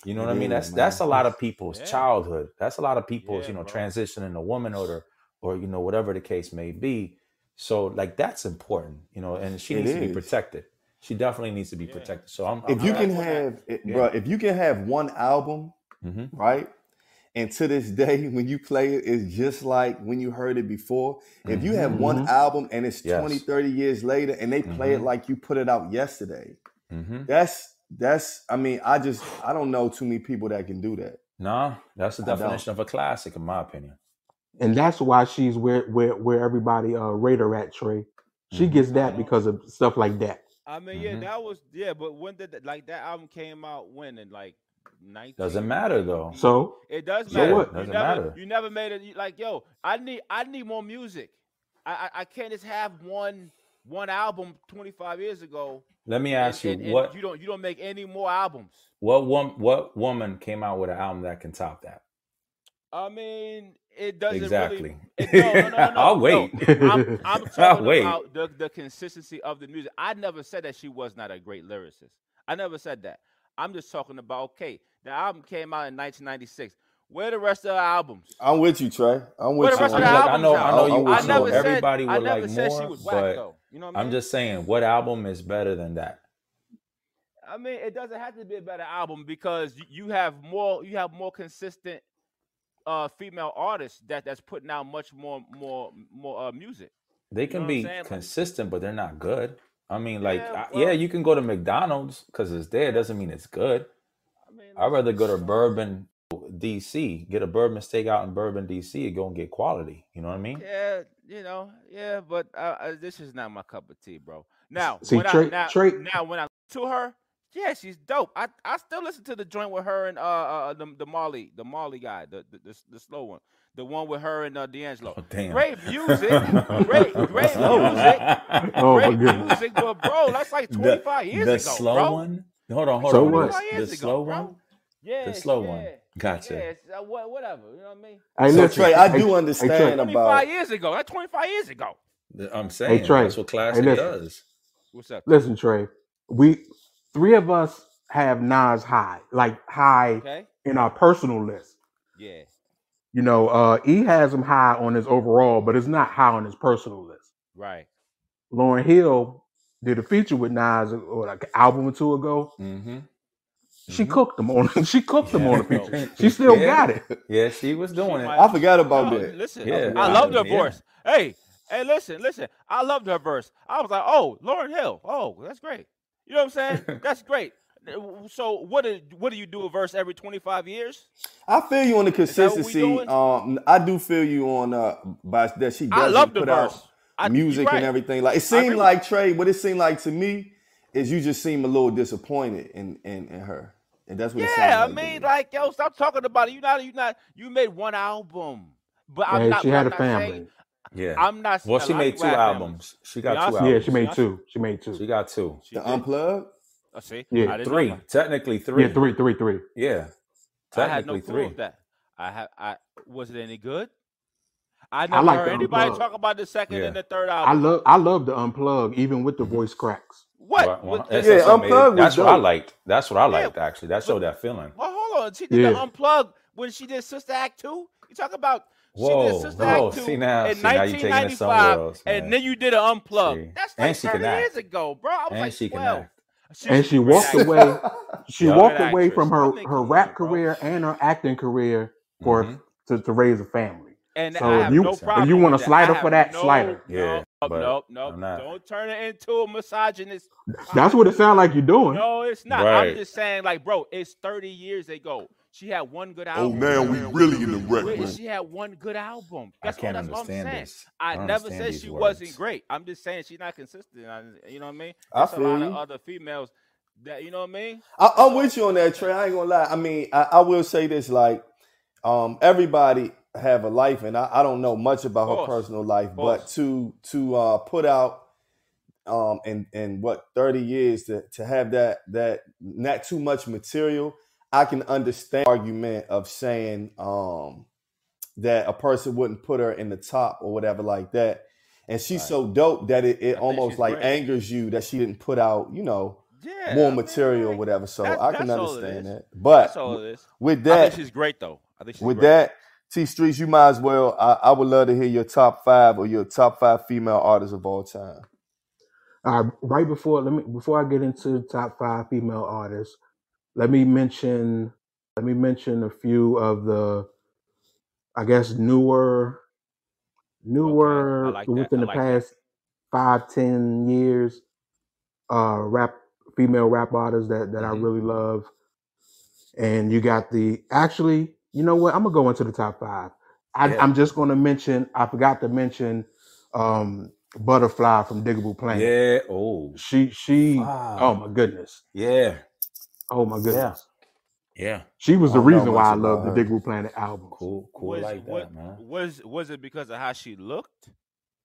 You know what I mean? That's a lot of people's childhood. That's a lot of people's, transitioning to womanhood or whatever the case may be. So like that's important, and she needs to be protected. She definitely needs to be protected. So if you can have one album, right? And to this day, when you play it, it's just like when you heard it before. If you have one album and it's 20, 30 years later and they play it like you put it out yesterday, that's I mean, I don't know too many people that can do that. No, that's the definition of a classic, in my opinion. And that's why she's where everybody rate her at, Trey. She gets that because of stuff like that. I mean, but when did that album came out? When in like 19? Doesn't matter though. So it does so matter. what? Doesn't matter. You never made it like, yo, I need more music. I can't just have one one album 25 years ago. Let me ask and you, what you don't make any more albums. what woman came out with an album that can top that? I mean, it doesn't Exactly. really. No. I'll wait. I'm I'll talking wait. about the consistency of the music. I never said that she was not a great lyricist. I never said that. I'm just talking about, okay, the album came out in 1996. Where the rest of the albums? I'm with you, Trey. I'm Where with the you. rest of the I albums know, out? I know you. I I know never said- everybody I would never like said more, she was whack, but though. You know what I I'm mean? just saying, what album is better than that? I mean, it doesn't have to be a better album because you have more consistent female artists that's putting out much more music. They You know can what I'm be saying? consistent, but they're not good. I mean, like, Yeah, yeah, well- you can go to McDonald's because it's there. Doesn't mean it's good. I mean, I'd rather go to Bourbon, DC, get a bourbon steak out in Bourbon, DC, and go and get quality. You know what I mean? Yeah, but this is not my cup of tea, bro. Now, See, when Trey- I listen to her, yeah, she's dope. I still listen to the joint with her and the Marley guy, the slow one, the one with her and D'Angelo. Oh, damn. Great music, great music, Oh, my great goodness. music, but bro, that's like 25 years the ago, slow bro. one. Hold on. So what? 25 The years ago, slow bro. one. Yeah, The slow one. yeah. Gotcha. Yeah, it's, whatever. You know what I mean? Hey, So listen, Trey, I hey, do Trey, understand 25 about. years ago. That's 25 years ago. I'm saying Trey. that's what classic Hey, listen. does. What's up? Listen, Trey. We three of us have Nas high Okay. in our personal list. Yeah. You know, E has him high on his overall, but it's not high on his personal list. Right. Lauryn Hill did a feature with Nas like an album or two ago. Mm-hmm. She cooked him on. She cooked him on the Yeah. feature. She still Yeah. got it. Yeah, she was doing it. might- I forgot about No, that. listen, Yeah. I loved her Yeah. voice. Hey, listen. I loved her verse. I was like, oh, Lauryn Hill. Oh, that's great. You know what I'm saying? That's great. So what do you do a verse every 25 years? I feel you on the that what we consistency. doing? I do feel you on by that she I doesn't love the put verse. out music you're right. and everything. Like it I agree seemed with like Trey. What it seemed like to me is you just seem a little disappointed in her, and that's what it Yeah, I sounds like. mean, to me. like, yo, stop talking about it. You made one album, but I'm Hey, not. she but had I'm a not family. saying- Yeah. I'm not. Well, a she lot of made people two have families. albums. She got Beyonce- two albums. Yeah, she made Beyonce- two. She made two. She got two. She The did. unplugged. See, Yeah. I didn't know Three. that. Technically three. Yeah, three. Yeah. I had no Technically clue three. of that. Was it any good? I I never like heard the anybody Unplugged. talk about the second Yeah. and the third album. I love the unplug, even with the voice cracks. What? Well, What- it's Yeah, amazing. Unplugged was That's what I dope. liked. That's what I liked, actually. That showed that feeling. Well, hold on. She did the Yeah. unplug when she did Sister Act 2. You talk about she Whoa, did Sister whoa. Act 2 See now in you taking it 1995, somewhere else, man. and then you did an unplug. See. That's And like she can 30 years act. ago, bro. I was And like she can 12. act. And she a great walked actress. away. She Yeah. walked Great away actress. from I her mean, her come rap on, bro. career and her acting career Mhm. to raise a family. And So I if have you no if problem you want with to that. slide I her for have that, no, slide her. Yeah, but no. I'm not. Don't turn it into a misogynist. That's what it sounds like you're doing. No, it's not. Right. I'm just saying, like, bro, it's 30 years ago. She had one good Oh, album. now we really in the rec Wait, room. she had one good album. I That's can't all I'm understand saying. this. I don't never understand said these she words. wasn't great. I'm just saying she's not consistent. You know what I mean? I There's a feel lot of you. other females that, you know what I mean? I'm with you on that, Trey. I ain't gonna lie. I mean, I will say this: like, everybody have a life, and I don't know much about her Course. personal life, but Course. to put out in what 30 years to have that not too much material, I can understand the argument of saying that a person wouldn't put her in the top or whatever like that. And she's Right. so dope that it think almost she's like great. angers you that she didn't put out, Yeah. more I mean, material or like, whatever. So that- I can that's all it understand is. that. But That's all it is. with I that, think she's great, though. I think she's with great. that, T Streets, you might as well. I would love to hear your top 5 or your top 5 female artists of all time. Right before I get into the top 5 female artists, let me mention a few of the, I guess, newer like that. within I the like that. past 5-10 years female rap artists that I Mhm. really love. And you got actually, you know what? I'm gonna go into the top 5. Yeah. I'm just gonna mention, I forgot to mention Butterfly from Diggable Planet. Yeah. Oh. She Wow. oh my goodness. Yeah. Oh my goodness. Yeah. She was I the don't know reason why I much love about the her. Diggable Planet album. Cool Was- like what- that, man. Was it because of how she looked?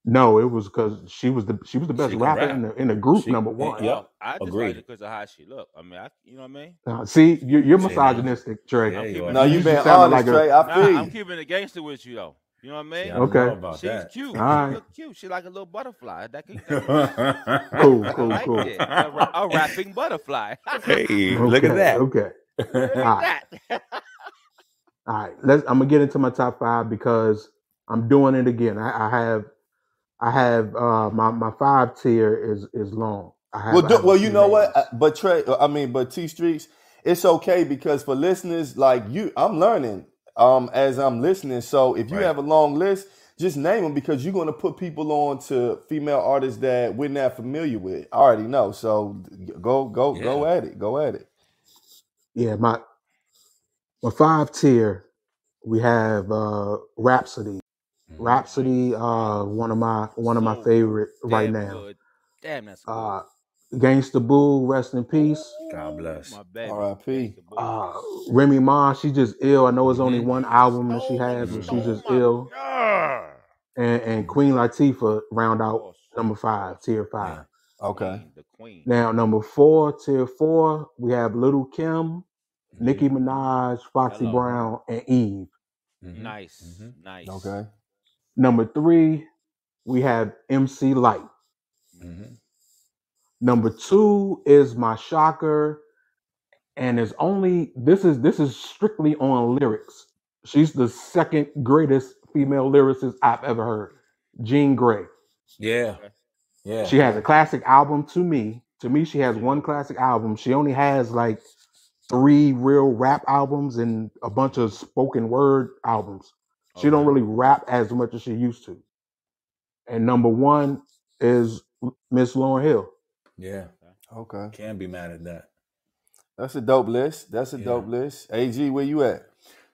No, it was because she was the best She can rapper rap. in the group. She, Number one. yep, I just like agreed. it because of how she look. I mean, you know what I mean? See, you're See now? misogynistic, Trey. Yeah, I'm you keeping are. it No, you You being gangster. sounded honest, like a Trey. I feel I'm you. keeping it gangster with you though. You know what I See, mean? I don't know okay. about She's that. cute. All She right, look cute. She like a little butterfly. That can cool, I cool, like cool. it. A rapping butterfly. Hey, look at Okay, that. okay. Look All at right, that. all right. I'm gonna get into my top 5 because I'm doing it again. I have my 5 tier is long. I have a Well, you few know what? names. But Trey, but T Streets, it's okay because for listeners like you, I'm learning as I'm listening. So if you Right. have a long list, just name them because you're going to put people on to female artists that we're not familiar with. I already know. So go Yeah. at it. Go at it. Yeah, my 5 tier. We have Rhapsody. Hmm. Rhapsody, Nice. one of my So favorite right damn now. good. Damn, that's good. Uh, Gangsta Boo, rest in peace. God Ooh, bless. my baby. R.I.P. Gangsta Boo. Remy Ma, she just ill. I know it's only Hmm. one You album that she has, but she's Hmm. stole just my ill. girl. And Queen Latifah round Of out course. number Of 5, course. tier 5. Yeah. Okay. The queen. Now number 4, tier 4, we have Little Kim, Hmm. Nicki Minaj, Foxy Hello. Brown, and Eve. Hmm. Nice. Hmm. Nice. Okay. Number 3, we have MC Light. Hmm. Number 2 is my shocker, and it's only this is strictly on lyrics. She's the second greatest female lyricist I've ever heard. Jean Grey. Yeah. Okay. Yeah. She has Okay. a classic album to me. To me, she has She one do. classic album. She only has like 3 real rap albums and a bunch of spoken word albums. She don't Okay. really rap as much as she used to. And number 1 is Miss Lauryn Hill. Yeah. Okay. Okay. Can't be mad at that. That's a dope list. That's a Yeah. dope list. AG, where you at?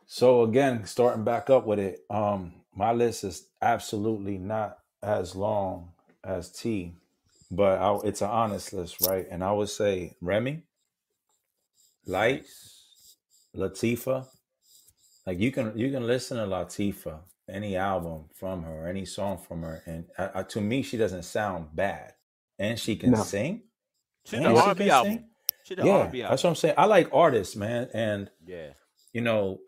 So again, starting back up with it, my list is absolutely not as long as T, but it's an honest list, right? And I would say Remy, Light, Nice. Latifah. Like you can listen to Latifah, any album from her, any song from her, and to me, she doesn't sound bad, and she can No. sing, She the and Yep. she R&B can album. sing. She the Yeah, R&B that's what album. I'm saying. I like artists, man, and Yeah.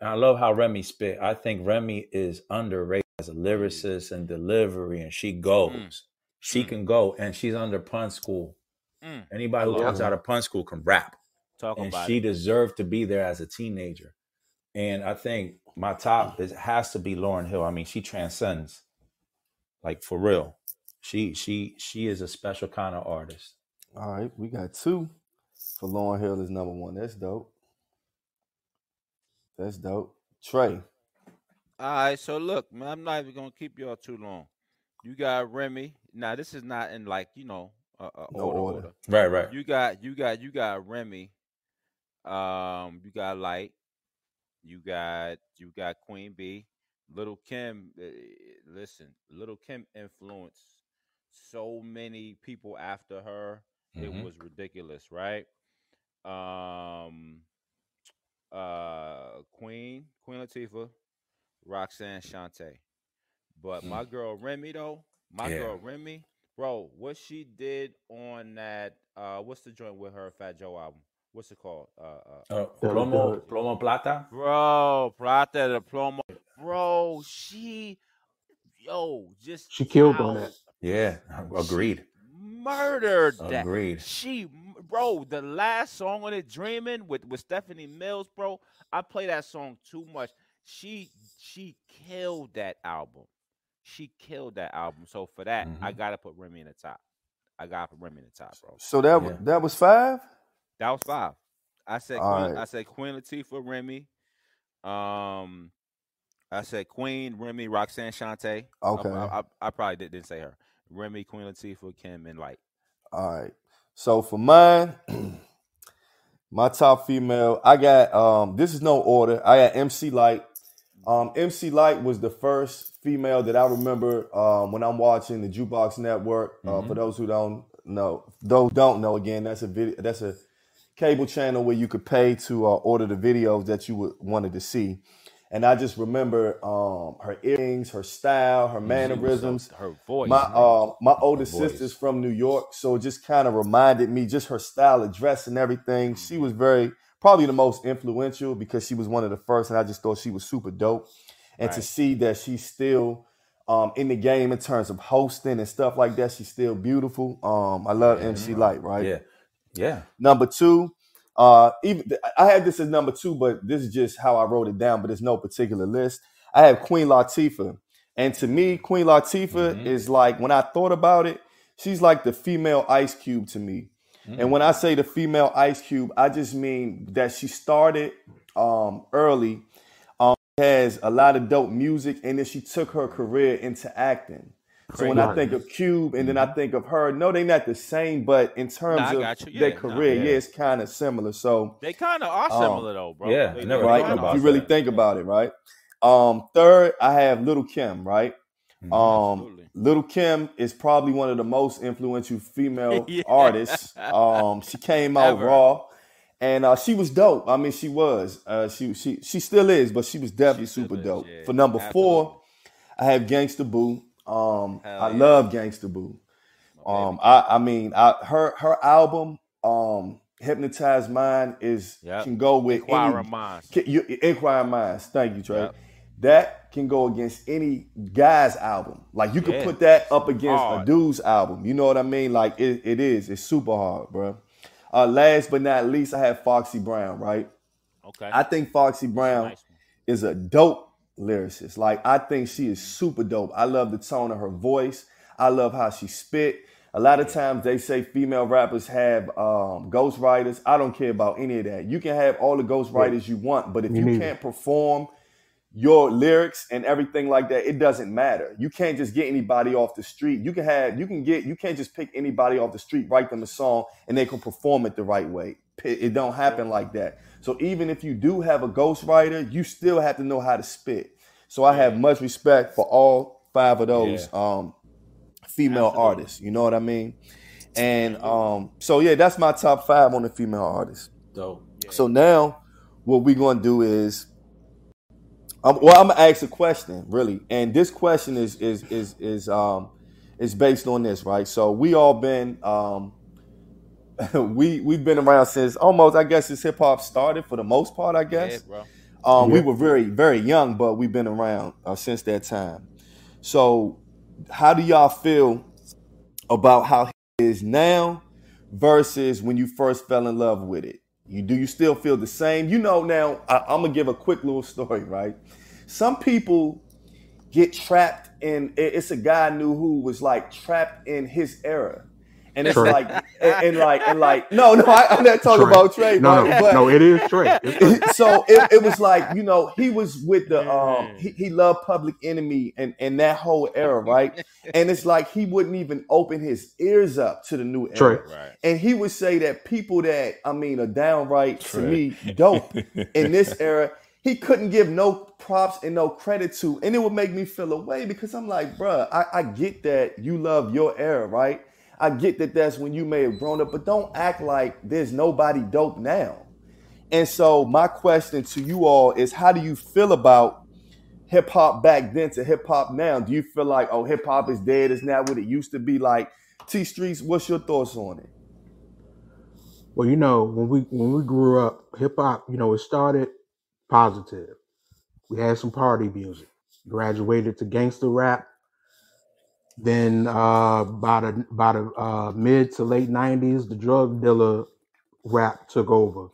I love how Remy spit. I think Remy is underrated as a Hey. lyricist and delivery, and she Mm. goes. She Mm. can go, and she's under pun school. Anybody who Hello. comes Yep. out of pun school can rap, Talk and about she it. deserved to be there as a teenager. And I think my top has to be Lauryn Hill. I mean, she transcends, like for real. She is a special kind of artist. All right, we got 2 for Lauryn Hill is number 1. That's dope. That's dope. Trey. All right. So look, man, I'm not even gonna keep y'all too long. You got Remy. Now this is not in like No order order. order. Right. You got Remy. You got Light. You got Queen B. Little Kim. Listen, Little Kim influenced so many people after her. It Mm-hmm. was ridiculous, right? Um, Queen Latifah, Roxanne Shante. But Mm. my girl Remy though, Yeah. bro, what she did on that what's the joint with her Fat Joe album? What's it called? The Plomo Plata. Bro, Plata de Plomo. Bro, just she killed on that. Yeah. she Agreed. murdered that. Agreed. Bro, the last song on it, Dreaming with Stephanie Mills, bro. I play that song too much. She killed that album. She killed that album. So for that, I Mm-hmm. gotta put Remy in the top. Bro. So Yeah. that was 5? That was 5. I said All Queen. right. I said Queen Latifah, Remy. Um, I said Queen, Remy, Roxanne Shante. Okay. I probably didn't say her. Remy, Queen Latifah, Kim, and Light. All right. So for mine, my top female, I got this is no order. I got MC Light. MC Light was the first female that I remember when I'm watching the Jukebox Network. Mm-hmm. For those who don't know, again, that's a cable channel where you could pay to order the videos that you wanted to see. And I just remember her earrings, her style, her She was mannerisms. her voice. My older Her sister's voice. from New York, so it just kind of reminded me just her style of dress and everything. She was probably the most influential because she was one of the first, and I just thought she was super dope. And to Right. see that she's still in the game in terms of hosting and stuff like that, she's still beautiful. I love Yeah, MC bro. Light, right? Yeah. Yeah. Number two, even I had this as number two, but this is just how I wrote it down. But there's no particular list. I have Queen Latifah, and to me, Queen Latifah is like, when I thought about it, she's like the female Ice Cube to me. And when I say the female Ice Cube, I just mean that she started early, has a lot of dope music, and then she took her career into acting. So when I Right. think of Cube and then I think of her, no, they're not the same, but in terms I of got you. their Yeah, nah. career, Yeah. yeah, it's kind of similar. So They kind of are similar though, bro. Yeah, I They never right, thought kinda if about you are really that. think similar. about it, right? Third, I have Little Kim, right? Absolutely. Little Kim is probably one of the most influential female Yeah. artists. She came out Ever. raw, and she was dope. I mean, she was. She still is, but she was definitely still super is, dope. yeah. For number Absolutely. four, I have Gangsta Boo. I yeah. love Gangsta Boo. My baby I mean, her album, Hypnotized Mind Yep. can go with Inquiring any minds. Inquiring Minds. Thank you, Trey. Yep. That can go against any guy's album. Like you could Yeah. put that up against a Hard. dude's album. You know what I mean? Like it's super hard, bro. Last but not least, I have Foxy Brown, right? Okay. I think Foxy That's a Brown nice one. is a dope lyricist. Like I think she is super dope. I love the tone of her voice. I love how she spit. A lot of times they say female rappers have ghostwriters. I don't care about any of that. You can have all the ghostwriters you want, but if Me you neither. can't perform your lyrics and everything like that, it doesn't matter. You can't just get anybody off the street. You can't just pick anybody off the street, write them a song, and they can perform it the right way. It don't happen like that. So even if you do have a ghostwriter, you still have to know how to spit. So I have much respect for all five of those female Absolutely. artists. You know what I mean? And so yeah, that's my top five on the female artists. Dope. Yeah. So now what we're gonna do is I'm gonna ask a question, really, and this question is based on this, right? So we all been we've been around since almost, I guess, since hip hop started for the most part, I guess. Yeah, bro. We were very very young, but we've been around since that time. So how do y'all feel about how it is now versus when you first fell in love with it? Do you still feel the same? You know, now I'm gonna give a quick little story, right? Some people get trapped in. It's a guy I knew who was like trapped in his era, and it's Trey. like and like no, I'm not talking Trey. about Trey, No, right? no, it is Trey. It's Trey. So it was like, you know, he was with the he loved Public Enemy and that whole era, right? And it's like he wouldn't even open his ears up to the new era. Trey. Right. And he would say that people that, I mean, are downright to me dope in this era, he couldn't give no props and no credit to. And it would make me feel away because I'm like, bruh, I get that you love your era, right? I get that that's when you may have grown up, but don't act like there's nobody dope now. And so my question to you all is, how do you feel about hip hop back then to hip hop now? Do you feel like, oh, hip hop is dead, it's not what it used to be? Like, T Streets, what's your thoughts on it? Well, you know, when we grew up, hip hop, you know, it started positive. We had some party music. Graduated to gangster rap. Then by the mid to late '90s, the drug dealer rap took over.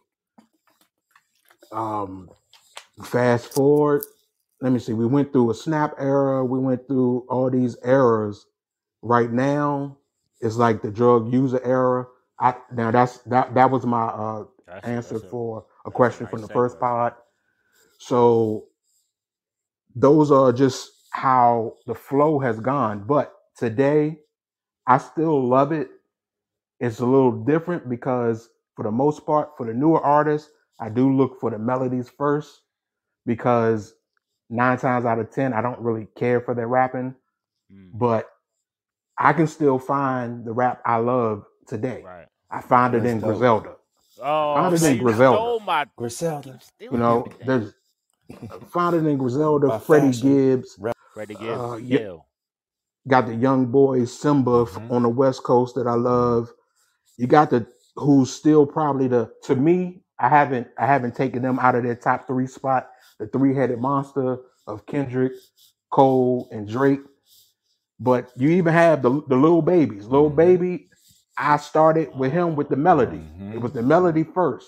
Fast forward, let me see. We went through a snap era. We went through all these eras. Right now, it's like the drug user era. Now that was my answer for a question nice from the segue. first pod. So those are just how the flow has gone. But today, I still love it. It's a little different because for the most part, for the newer artists, I do look for the melodies first because 9 times out of 10, I don't really care for their rapping, but I can still find the rap I love today. Right. I found it That's in dope. Griselda. Oh, found it man, in you Griselda. stole my Griselda. You know, there's Finer than Griselda, By Freddie fashion, Gibbs. Freddie Gibbs, You ill. got the young boy Simba Mhm. on the West Coast that I love. You got the who's still probably to me. I haven't taken them out of their top 3 spot. The 3-headed monster of Kendrick, Cole, and Drake. But you even have the little babies. Little baby, I started with him with the melody. It was the melody first.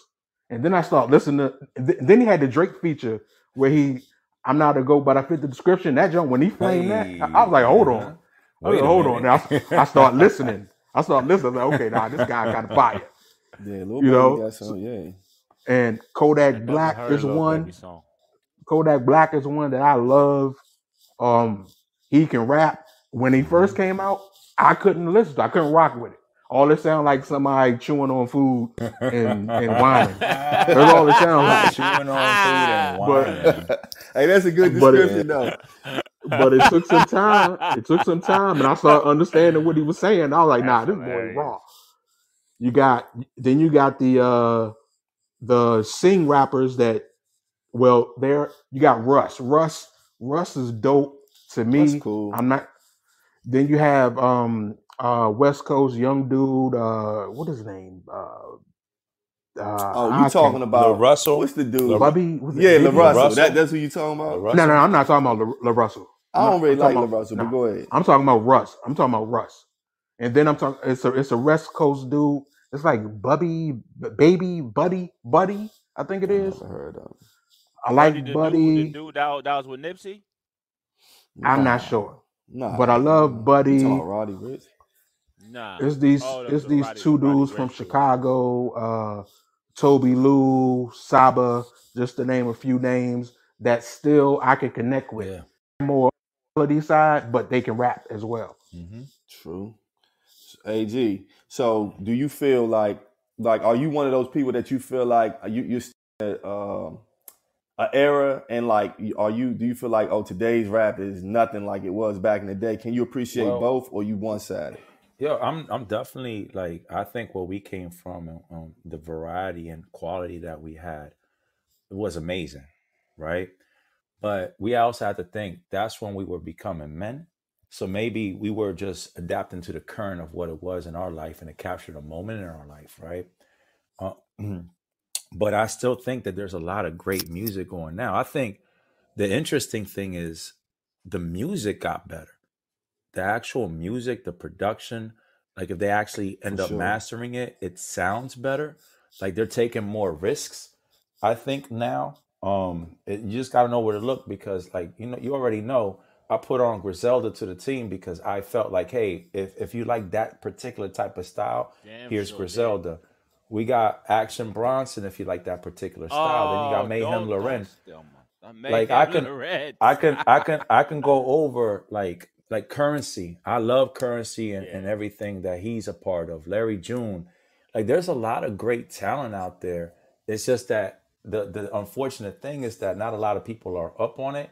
And then I started listening to then he had the Drake feature where I'm not a GOAT, but I fit the description. That jump when he flamed that, I was like, hold on. I was Wait like, a hold on. minute. Now I start listening. I was like, okay, nah, this guy kind of fire. Yeah, Lil You Baby know? got some, yeah. And I Kodak never Black heard is a Lil one. Baby song. Kodak Black is one that I love. He can rap. When he first came out, I couldn't listen to it. I couldn't rock with it. All it sounded like somebody chewing on food and whining. That's all it sounded like. Chewing on food and whining. Hey, that's a good But description, though. but it took some time. It took some time, and I started understanding what he was saying. I was like, nah, That's this boy hilarious. raw. You got the sing rappers that you got Russ. Russ is dope to me. That's cool. I'm not. Then you have West Coast young dude. What is his name? Oh, I you talking can't. about Russell? what's the dude? Bubby? Was it Yeah, Bibby? LaRussell. Russell? That's who you talking about? No, I'm not talking about La Russell. I don't really like about, LaRussell, but go ahead. I'm talking about Russ. And then I'm talking. It's a West Coast dude. It's like Buddy. I think it is. Never heard of him. I like the Buddy. dude that was with Nipsey. I'm not sure, Nah, but I love You Buddy. talking about Roddy Ricch? Nah. It's these two dudes from Chicago, Toby Lou, Saba, just to name a few names that still I can connect with. Yeah. More melody side, but they can rap as well. True. AG. So do you feel like are you one of those people that you feel like you're still an era, and like do you feel like, oh, today's rap is nothing like it was back in the day? Can you appreciate both, or you one-sided? Yeah, I'm definitely like, I think where we came from, the variety and quality that we had, it was amazing, right? But we also had to think that's when we were becoming men. So maybe we were just adapting to the current of what it was in our life, and it captured a moment in our life, right? But I still think that there's a lot of great music going now. I think the interesting thing is the music got better. The actual music, the production, like if they actually end up mastering it, it sounds better. Like they're taking more risks, I think now. You just got to know where to look, because like, you already know, I put on Griselda to the team because I felt like, hey, if you like that particular type of style, here's Griselda. We got Action Bronson if you like that particular style. Then you got Mayhem Loren. Like I can go over like Currency. I love Currency and everything that he's a part of. Larry June. Like there's a lot of great talent out there. It's just that the unfortunate thing is that not a lot of people are up on it.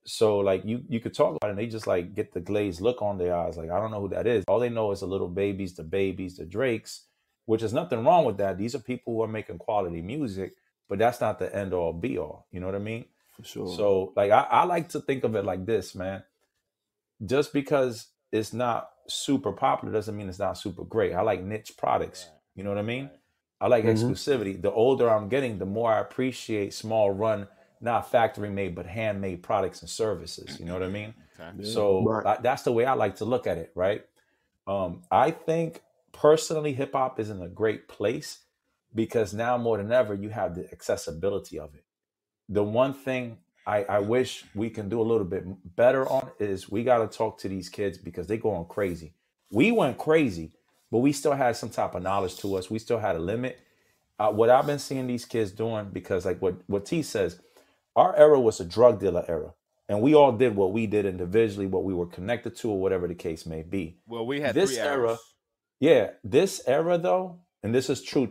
So like you could talk about it and they just like get the glazed look on their eyes. Like, I don't know who that is. All they know is the little babies, the Drakes, which is nothing wrong with that. These are people who are making quality music, but that's not the end all be all. You know what I mean? For sure. So like I like to think of it like this, man. Just because it's not super popular doesn't mean it's not super great. I like niche products. You know what I mean? I like exclusivity. The older I'm getting, the more I appreciate small run, not factory made, but handmade products and services. You know what I mean? So that's the way I like to look at it, right? I think personally, hip hop is in a great place because now more than ever, you have the accessibility of it. The one thing I wish we can do a little bit better on is we got to talk to these kids because they going crazy. We went crazy, but we still had some type of knowledge to us. We still had a limit. What I've been seeing these kids doing, because like what T says, our era was a drug dealer era. And we all did what we did individually, what we were connected to, or whatever the case may be. Well, we had this 3 era. eras. Yeah, this era though, and this is true,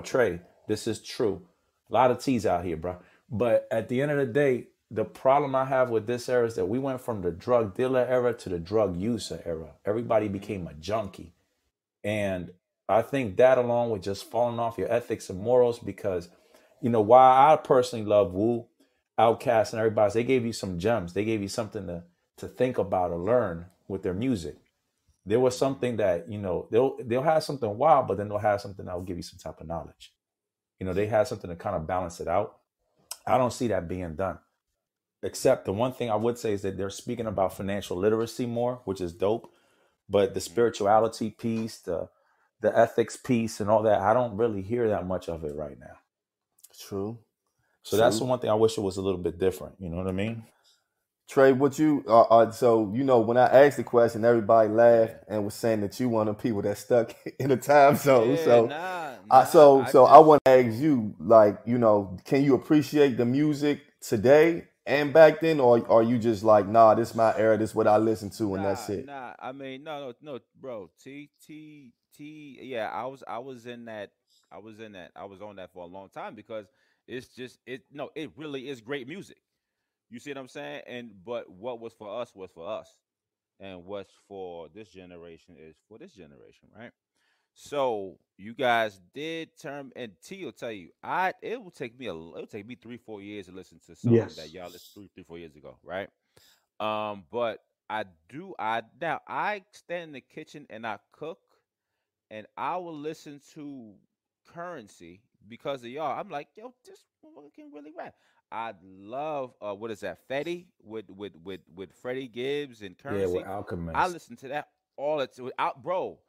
Trey. This is true. A lot of T's out here, bro. But at the end of the day, the problem I have with this era is that we went from the drug dealer era to the drug user era. Everybody became a junkie. And I think that along with just falling off your ethics and morals, because, while I personally love Wu, Outkast and everybody, they gave you some gems. They gave you something to think about or learn with their music. There was something that, you know, they'll have something wild, but then they'll have something that will give you some type of knowledge. You know, they had something to kind of balance it out. I don't see that being done. Except the one thing I would say is that they're speaking about financial literacy more, which is dope. But the spirituality piece, the ethics piece, and all that, I don't really hear that much of it right now. True. So that's the one thing I wish it was a little bit different. You know what I mean? Trey, what you so you know when I asked the question, everybody laughed and was saying that you one of the people that stuck in the time zone. Yeah, So nah. so I want to ask you, like, you know, can you appreciate the music today and back then, or are you just like, nah, this is my era, this is what I listen to, and that's it? Nah. I mean, no, bro. Yeah. I was in that. I was in that. I was on that for a long time because it's just it. No, it really is great music. You see what I'm saying? And but what was for us, and what's for this generation is for this generation, right? So you guys did term, and T will tell you, it will take me it'll take me 3-4 years to listen to something that Yes. y'all listened to 3-4 years ago, right? But I stand in the kitchen and I cook, and I will listen to Currency because of y'all. I'm like, yo, this motherfucker can really rap. I love what is that, Fetty with Freddie Gibbs and Yeah, with Currency. I Alchemist. listen to that all the time, out, bro.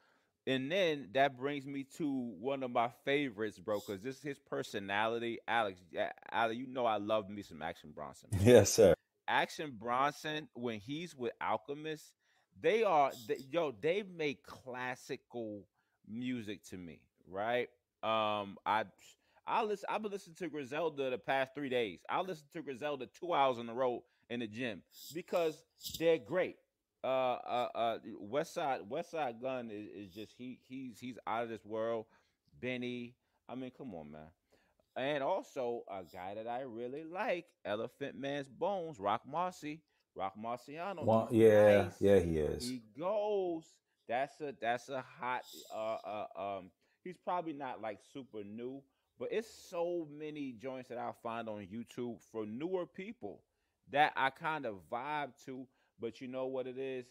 And then that brings me to one of my favorites, bro, because this is his personality, Alex. Alex, you know I love me some Action Bronson, bro. Yes, sir. Action Bronson, when he's with Alchemist, they make classical music to me, right? I've been listening to Griselda the past 3 days. I listen to Griselda 2 hours on the road in the gym because they're great. West Side Gun is just he's out of this world. Benny, I mean, come on, man. And also a guy that I really like, Elephant Man's Bones, Rock Marcy, Rock Marciano. One, He's yeah, nice. yeah, he is. He goes. That's a hot. He's probably not like super new, but it's so many joints that I find on YouTube for newer people that I kind of vibe to. But you know what it is?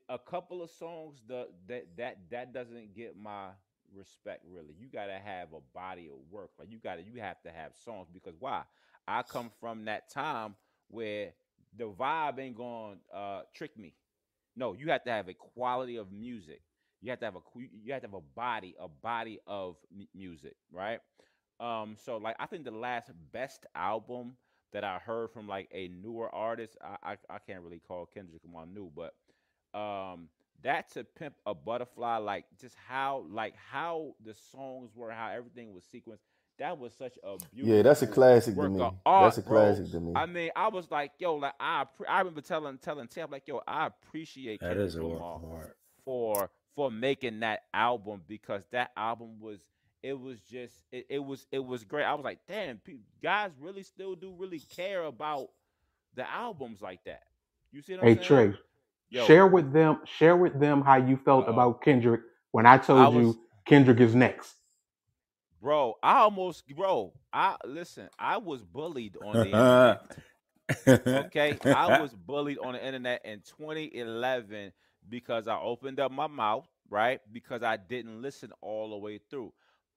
A couple of songs that doesn't get my respect really. You gotta have a body of work. Like you have to have songs because why? I come from that time where the vibe ain't gonna trick me. No, you have to have a quality of music. You have to have a body of music, right? So like I think the last best album that I heard from like a newer artist, I can't really call Kendrick Lamar new, but that To Pimp a Butterfly, like just how the songs were, how everything was sequenced. That was such a Yeah, that's a beautiful classic to work of me. That's a art, bro. classic to me. I mean, I was like, yo, like I remember telling Tim, like, yo, I appreciate That is Kendrick a work Lamar of art. for making that album because that album was it was great. I was like, damn, guys really still do really care about the albums like that. You see what I'm Hey saying? Trey, Yo, share with them how you felt uh-oh. about Kendrick when I I told was you Kendrick is next. I listen, I was bullied on the internet. Okay, I was bullied on the internet in 2011 because I opened up my mouth, right? Because I didn't listen all the way through.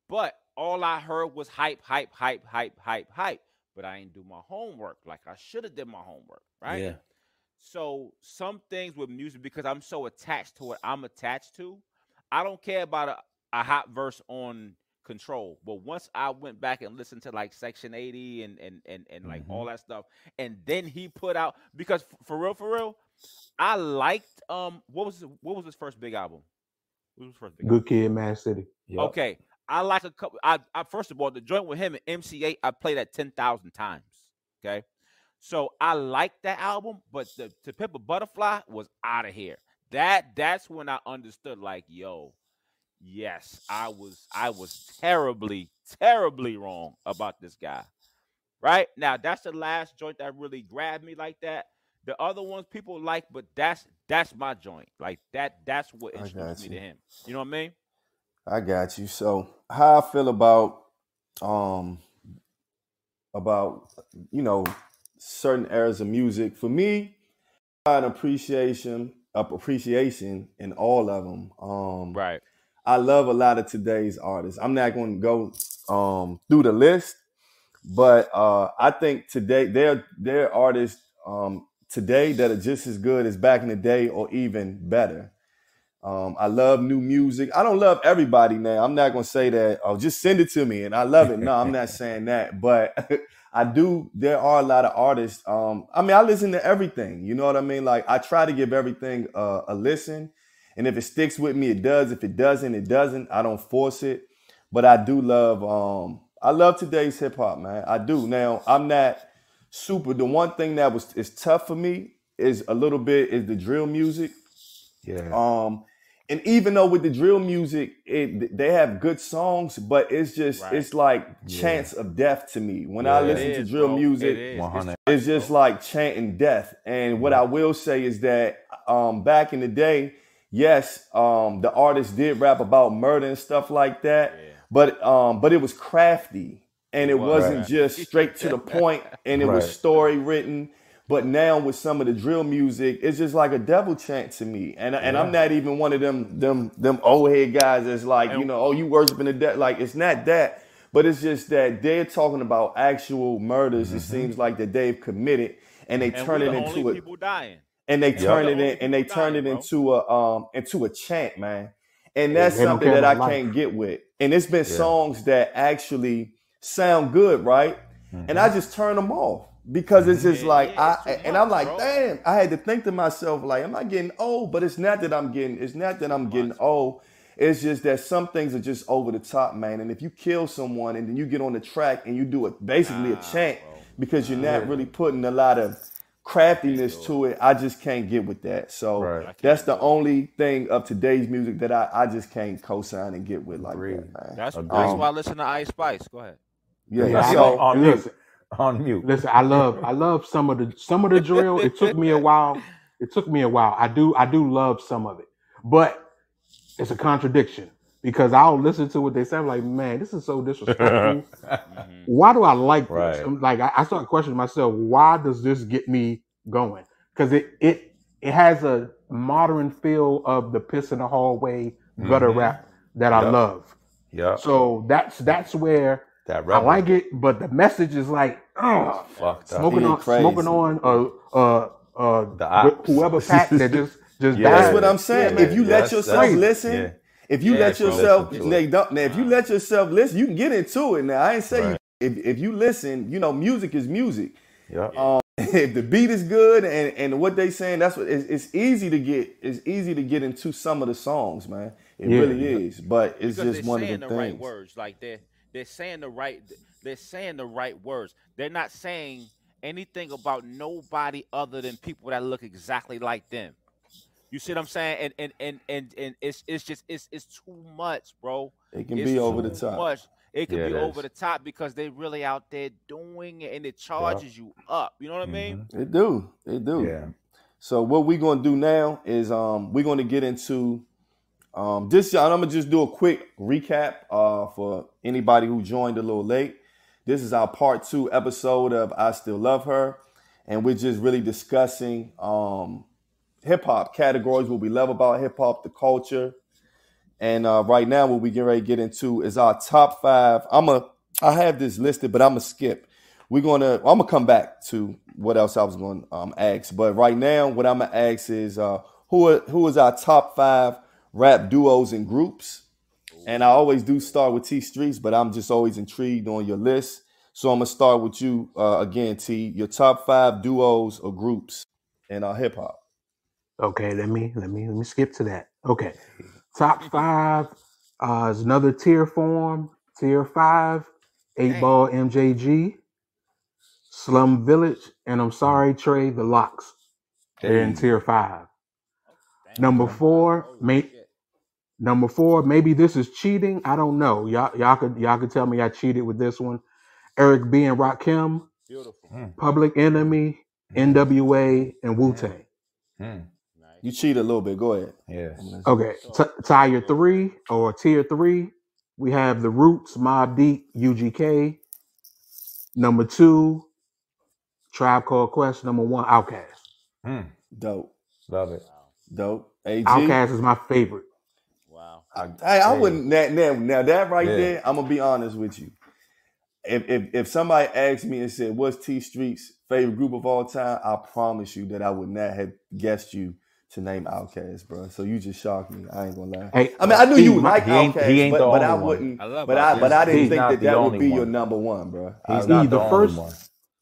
But all I heard was hype, hype, hype, hype, hype, hype. But I didn't do my homework like I should have did my homework, right? Yeah. So some things with music, because I'm so attached to what I'm attached to, I don't care about a hot verse on Control. But once I went back and listened to like Section 80 and like Hmm. all that stuff, and then he put out, because for real, I liked what was his first big album? What was his first big Good album? Kid, Mad City. Yep. Okay. I like a couple. I first of all, the joint with him and MC8, I played that 10,000 times. Okay. So I liked that album, but the To Pimp a Butterfly was out of here. That's when I understood, like, yo, yes, I was terribly wrong about this guy. Right? Now that's the last joint that really grabbed me like that. The other ones people like, but that's my joint. Like that's what I introduced got me you. to him. You know what I mean? I got you. So how I feel about um about certain eras of music. For me, an appreciation in all of them. Right. I love a lot of today's artists. I'm not going to go through the list, but I think today there are artists today that are just as good as back in the day, or even better. I love new music. I don't love everybody now. I'm not going to say that, oh, just send it to me and I love it. No, I'm not saying that. But I do. There are a lot of artists. I mean, I listen to everything. You know what I mean? Like, I try to give everything a listen. And if it sticks with me, it does. If it doesn't, it doesn't. I don't force it. But I do love, I love today's hip hop, man. I do. Now, I'm not super. The one thing that is tough for me is the drill music. Yeah. And even though with the drill music, they have good songs, but it's just it's like chants of death to me. When I listen to drill music, it's just like chanting death. And what I will say is that back in the day, yes, the artists did rap about murder and stuff like that, but it was crafty and it wasn't just straight to the point, and it was story written. But now with some of the drill music, it's just like a devil chant to me. And I'm not even one of them old head guys that's like, oh, you worshiping the dead. Like, it's not that. But it's just that they're talking about actual murders. It seems like that they've committed, and they turn it into a people dying. And they turn it in, and they turn it into a chant, man. And that's something that I can't get with. And it's been songs that actually sound good, right? And I just turn them off. Because it's just like I'm like, damn, I had to think to myself, like, am I getting old? But it's not that I'm getting old. It's just that some things are just over the top, man. And if you kill someone and then you get on the track and you do it basically a chant because you're not really putting a lot of craftiness to it, I just can't get with that. So that's the only thing of today's music that I just can't co-sign and get with like that, man. That's why I listen to Ice Spice. Go ahead. Yeah. So on mute. Listen, I love some of the drill. It took me a while. I do love some of it, but it's a contradiction because I'll listen to what they say. I'm like, man, this is so disrespectful. Why do I like this? I'm like, I start questioning myself. Why does this get me going? Because it has a modern feel of the piss in the hallway gutter rap that I love. Yeah. So that's where I like it, but the message is like, smoking on whoever pack that just died. That's what I'm saying. If you let yourself listen, if you let yourself listen, you can get into it. Now, I ain't say if you listen, music is music. If the beat is good and what they saying, that's what it's easy to get. It's easy to get into some of the songs, man. It really is. But it's because just one of the things. Right words, like they're saying the right words. They're not saying anything about nobody other than people that look exactly like them. You see what I'm saying? And it's too much, bro. It can be over the top. It can be over the top because they really out there doing it, and it charges you up. You know what I mean? It do. Yeah. So what we're gonna do now is we're gonna get into this. I'm gonna just do a quick recap for anybody who joined a little late. This is our part 2 episode of I Still Love Her, and we're just really discussing hip hop categories, what we love about hip hop, the culture. And right now, what we get ready to get into is our top 5. I have this listed, but I'm gonna skip. I'm gonna come back to what else I was going to ask. But right now, what I'm gonna ask is who is our top 5 rap duos and groups? And I always do start with T Streets, but I'm just always intrigued on your list. So I'm gonna start with you again, T. Your top 5 duos or groups in hip hop. Okay, let me skip to that. Okay. Top 5 is another tier form. Tier 5, 8 Ball MJG, Slum Village, and I'm sorry, Trey, the Locks. They're in tier 5. Number 4, maybe this is cheating. I don't know. Y'all could tell me I cheated with this one. Eric B and Rakim, Public Enemy, NWA, and Wu-Tang. You cheat a little bit. Go ahead. Yeah. Okay. Tier 3 or tier 3, we have The Roots, Mobb Deep, UGK, Number 2, Tribe Called Quest. Number 1, Outkast. Dope. Love it. Wow. Dope. AG. Outkast is my favorite. Wow. I wouldn't now that right Yeah. there, I'm gonna be honest with you. If somebody asked me and said, what's T Street's favorite group of all time, I promise you that I would not have guessed you to name Outkast, bro. So you just shocked me. I ain't gonna lie. Hey, I mean, I knew you would my- like he ain't Outkast, the but I only one. wouldn't. I love But I Outkast. didn't He's think not that the that would only be your one. number one, bro. He's not the only one.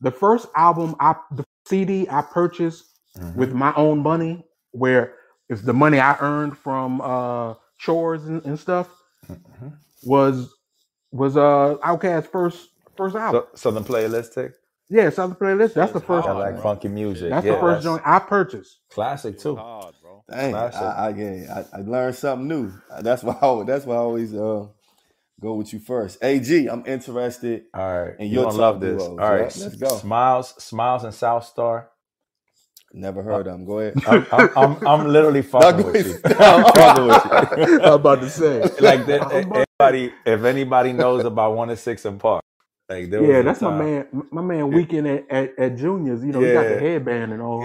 The first album, the CD I purchased with my own money, where it's the money I earned from chores and stuff, was Outkast's first album. Southern Playalistic. Yeah, Southern Playlist. That's Shit the is first. I hard, like bro. funky music. Shit That's is the first hard. joint I purchased. Classic Shit too. is hard, bro. Dang, Classic. I learned something new. That's why I always go with you first. AG, I'm interested. All right, And you're your gonna love top this. duos. All right, Yeah, let's go. Smiles and South Star. Never heard of them. Go ahead. I'm literally fucking with you. I'm fucking with you. I'm about to say. Like if anybody knows about 106 and Park, like there was Yeah, a that's time. my man. Weekend at Junior's. You know, he got the headband and all.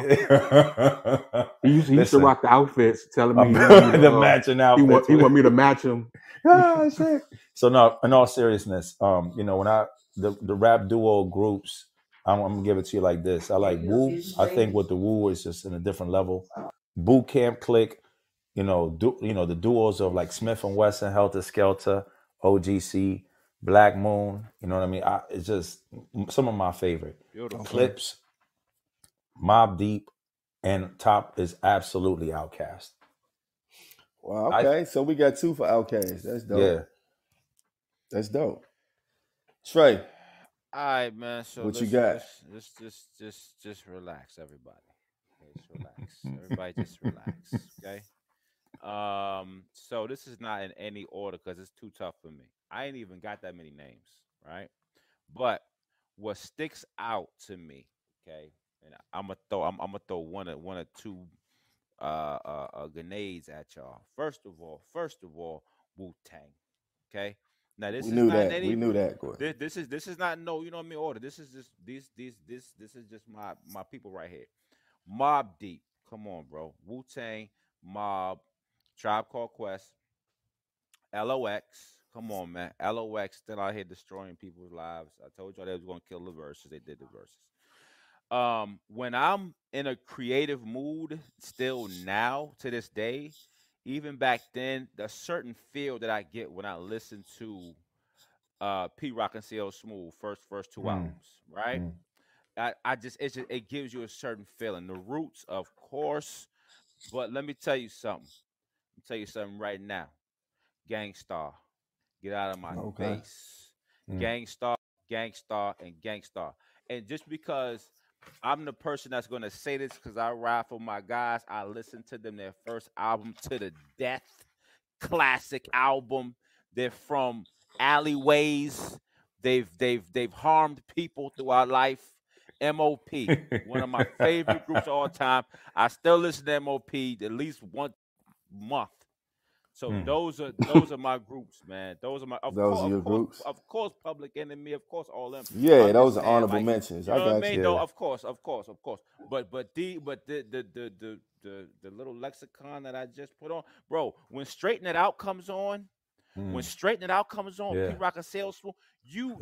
He used to rock the outfits, telling me the matching outfits. He want me to match him. Ah, shit. So no, in all seriousness, when the rap duo groups, I'm gonna give it to you like this. I like Wu. I think with the Wu is just in a different level. Boot Camp Click, the duos of like Smith and Wesson, Helter Skelter, OGC, Black Moon. You know what I mean? It's just some of my favorite. Beautiful. Clips, Mobb Deep, and top is absolutely Outkast. Wow, okay. So we got 2 for Outkast. That's dope. Yeah. That's dope. Trey. All right, man. So What you got? Just relax, everybody. Okay, just relax. Everybody just relax. Okay. So this is not in any order because it's too tough for me. I ain't even got that many names, right? But what sticks out to me, okay, and I'm gonna throw one or two grenades at y'all. First of all, Wu-Tang. Okay. Now this We is knew not that. any. We knew that. Go ahead. This is not no. You know what I mean? Order. This is just this is just my people right here. Mobb Deep. Come on, bro. Wu-Tang, Mob, Tribe Called Quest, LOX. Come on, man. LOX still out here destroying people's lives. I told y'all they was gonna kill the verses. They did the verses. When I'm in a creative mood, still now to this day, even back then, the certain feel that I get when I listen to P Rock and CL Smooth first 2 albums, right? It gives you a certain feeling. The Roots, of course, but let me tell you something. I'll tell you something right now. Gangstar, get out of my face. Gangstar, and Gangstar. And just because I'm the person that's going to say this because I ride for my guys, I listened to them their first album to the death, classic album. They're from alleyways. They've harmed people throughout life. MOP, one of my favorite groups of all time. I still listen to MOP at least once a month. So those are my groups, man. Those are my groups. Of course, Public Enemy, of course, all them. Yeah, those are honorable mentions. You know what I mean? you. No, of course. But the little lexicon that I just put on, bro. When Straighten It Out comes on, P Rock and Sales, you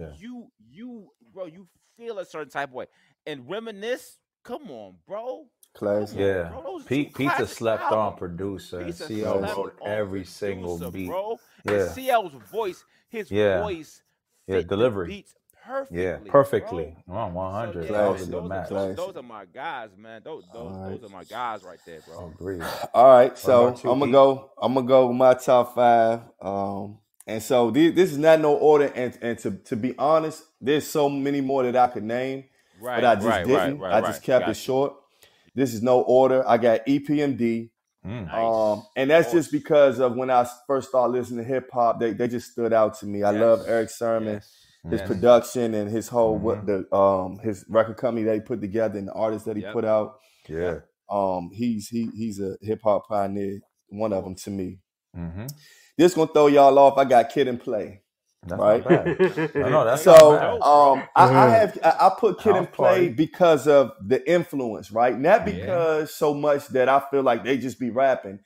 bro, you feel a certain type of way. And Reminisce, come on, bro. Classic. Yeah. Bro, Pizza classic slept albums. on producer. Pizza CL slept wrote on every single producer, beat. bro. Yeah. And CL's voice, his voice fit delivery. the beats perfectly. Yeah, perfectly. Bro. 100. So, That was a good match. Those are my guys, man. Those are my guys right there, bro. Agreed. All right, so about you, I'm gonna go with my top 5. And so this is not no order. And to be honest, there's so many more that I could name, but I just didn't. I just kept it short. This is no order. I got EPMD. Nice. And that's just because of when I first started listening to hip hop, they just stood out to me. I love Eric Sermon, his production and his whole his record company that he put together and the artists that he put out. Yeah. He's a hip hop pioneer, one of them to me. This gonna throw y'all off. I got Kid and Play. That's right? not bad. No, that's So not bad. Dope, bro. I put Kid House and Play Party. because of the influence, right? Not Yeah. because so much that I feel like they just be rapping,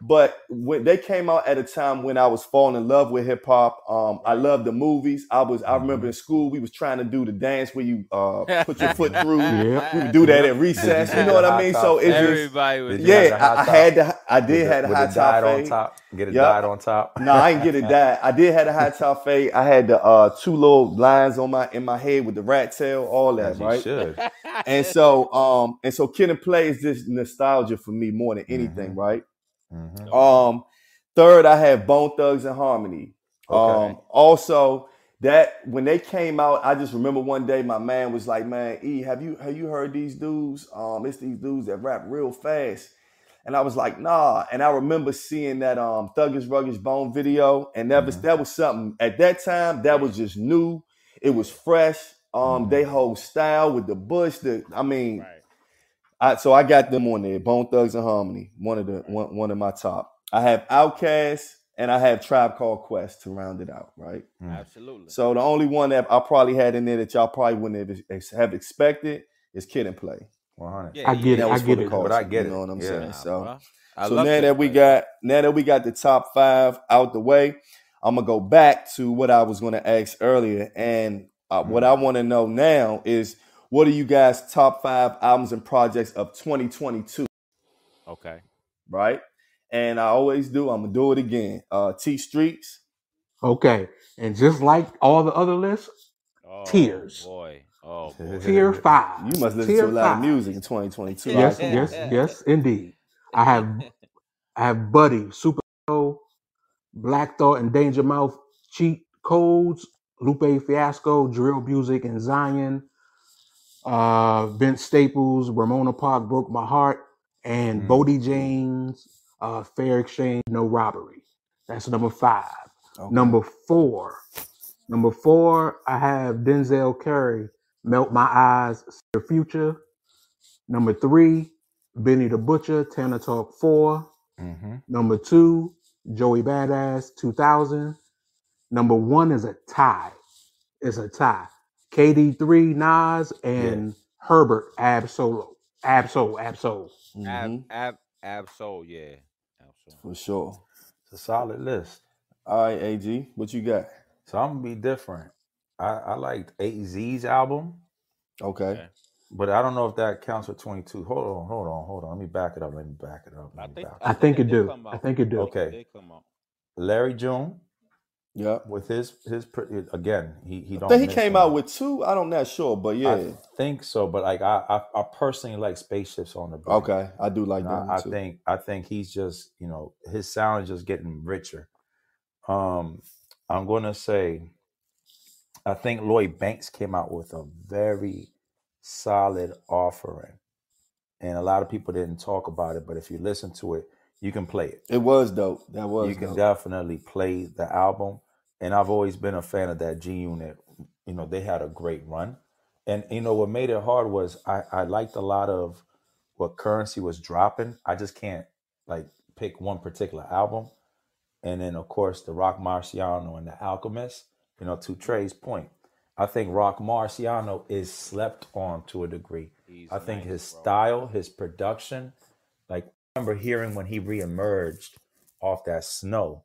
but when they came out at a time when I was falling in love with hip hop. I loved the movies. I remember in school we was trying to do the dance where you put your foot through. Yeah. We would do that Yep. at Did you recess. do You know the what I high mean? top So it's fade? just Everybody was Did you have the doing high I top? I did have a with high the top dyed on fade. top? Get it Yep. dyed on top? No, I ain't get it dyed. I did have a high top fade. I had the two little lines on in my head with the rat tail, all that, As you right? should. And so Kid and Play is just nostalgia for me more than anything, right? Third, I have Bone Thugs and Harmony. Okay. Also, that when they came out, I just remember one day my man was like, "Man, E, have you heard these dudes? It's these dudes that rap real fast." And I was like, "Nah." And I remember seeing that Thuggish Ruggish Bone video, and that was something at that time that was just new. It was fresh. They whole style with the bush. So I got them on there. Bone Thugs and Harmony, one of my top. I have Outkast and I have Tribe Called Quest to round it out, right? Absolutely. So the only one that I probably had in there that y'all probably wouldn't have expected is Kid and Play. 100. Yeah, I get it. That I was for get the it. culture. But I get you know it. what I'm Yeah. saying? Nah, So bro. I so love now Kid that and we Play, got the top 5 out the way, I'm gonna go back to what I was gonna ask earlier, and what I want to know now is what are you guys' top 5 albums and projects of 2022? Okay. Right? And I always do. I'm gonna do it again. T Streets. Okay. And just like all the other lists, Oh Tears. boy. Oh boy. Tier 5. You must listen Tier to a lot of 5. music in 2022. Yes, Come yes, on. yes, indeed. I have Buddy, Super Show, Black Thought and Danger Mouth, Cheat Codes, Lupe Fiasco, Drill Music and Zion, Vince Staples, Ramona Park, Broke My Heart, and Bodie James, Fair Exchange, No Robbery. That's number 5. Okay. Number 4, I have Denzel Curry, Melt My Eyes, See the Future. Number 3, Benny the Butcher, Tanner Talk 4. Number 2, Joey Badass, 2000. Number 1 is a tie. It's a tie. KD3, Nas, and Herbert, Absol. Absol, yeah. Absol. For sure. It's a solid list. All right, AG, what you got? So I'm gonna be different. I liked AZ's album, Okay. but I don't know if that counts for 22. Hold on. Let me back it up. I think it did do. come I out. think it do. Okay. It did come out. Larry June Yep. with his again, he I don't think he miss came on out it. with 2. I'm not sure, but yeah. I think so, but like I personally like Spaceships on the Brain. Okay. I do like And that one too. I think he's just, his sound is just getting richer. I'm gonna say I think Lloyd Banks came out with a very solid offering. And a lot of people didn't talk about it, but if you listen to it, you can play it. It was dope. That was You can dope. definitely play the album. And I've always been a fan of that G Unit. They had a great run. And what made it hard was I liked a lot of what Currency was dropping. I just can't like pick one particular album. And then of course the Rock Marciano and the Alchemist, to Trey's point. I think Rock Marciano is slept on to a degree. I think his style, his production, like I remember hearing when he reemerged off that Snow.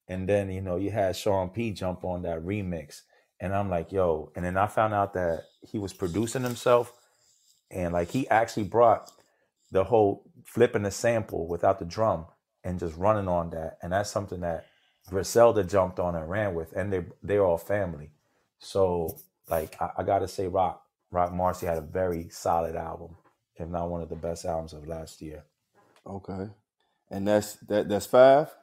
And then, you had Sean P jump on that remix. And I'm like, yo. And then I found out that he was producing himself. And like he actually brought the whole flipping the sample without the drum and just running on that. And that's something that Griselda jumped on and ran with. And they're all family. So like I gotta say Rock Marcy had a very solid album, if not one of the best albums of last year. Okay. And that's 5?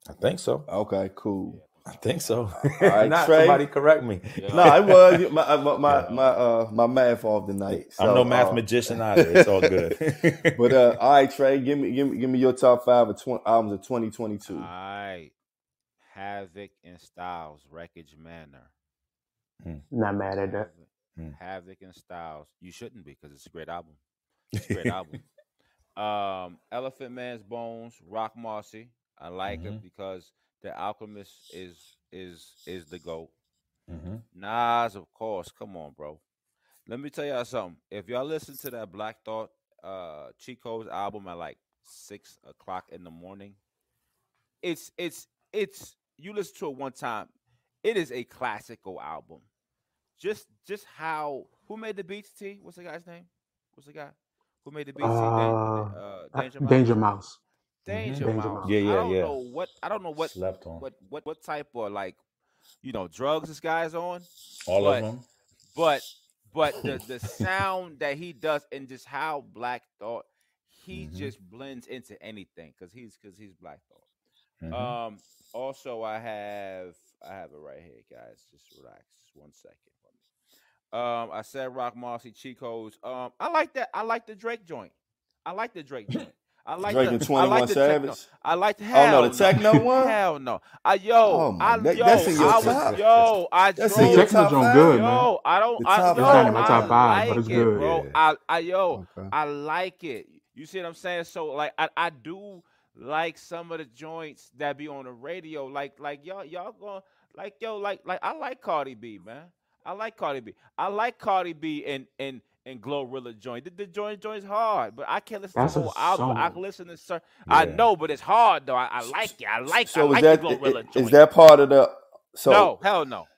I think so. Okay, cool. I think so. All right, Not Trey. somebody correct me. No, it was my math off tonight. So, I'm no math magician either. It's all good. But all right, Trey, give me your top 5 albums of 2022. All right. Havoc and Styles, Wreckage Manor. Not mad at that. Havoc and Styles. You shouldn't be because it's a great album. It's a great album. Elephant Man's Bones, Rock Marcy. I like it because the Alchemist is the GOAT. Nas, of course. Come on, bro. Let me tell y'all something. If y'all listen to that Black Thought Chico's album at like 6 o'clock in the morning, it's you listen to it one time. It is a classical album. Just how who made the beats, T? What's the guy's name? What's the guy? Who made the beats, T? Danger Mouse? Danger Mouse. Danger Danger Mouse. Mouse. Yeah, I yeah, don't yeah. know what Slept on. what type of like, drugs this guy's on, All of but them. but the sound that he does and just how Black Thought, he just blends into anything because he's Black Thought. Also I have it right here, guys. Just relax 1 second for me. I said Rock Marcy Chico's. I like that. I like the Drake joint. I like the Drake joint. I like Drake and 21 techno. Savage. I like Oh hell no, the techno no. one. Hell no. Oh my, that's in your top. I That's The in your drove. techno top joint 5. good, man. Yo, I don't. The I top It's not in yo, my five. I top 5, but like it's it, good. bro. Yeah. Okay. I like it. You see what I'm saying? So like, I do like some of the joints that be on the radio. Like y'all going like I like Cardi B, man. I like Cardi B. I like Cardi B and Glorilla joint. The joint's hard, but I can't listen to That's the a whole album. But I can song. listen to certain. I Yeah. know, but it's hard though. I like it. I like So is the that Glorilla is joint. that part of the? So No, hell no.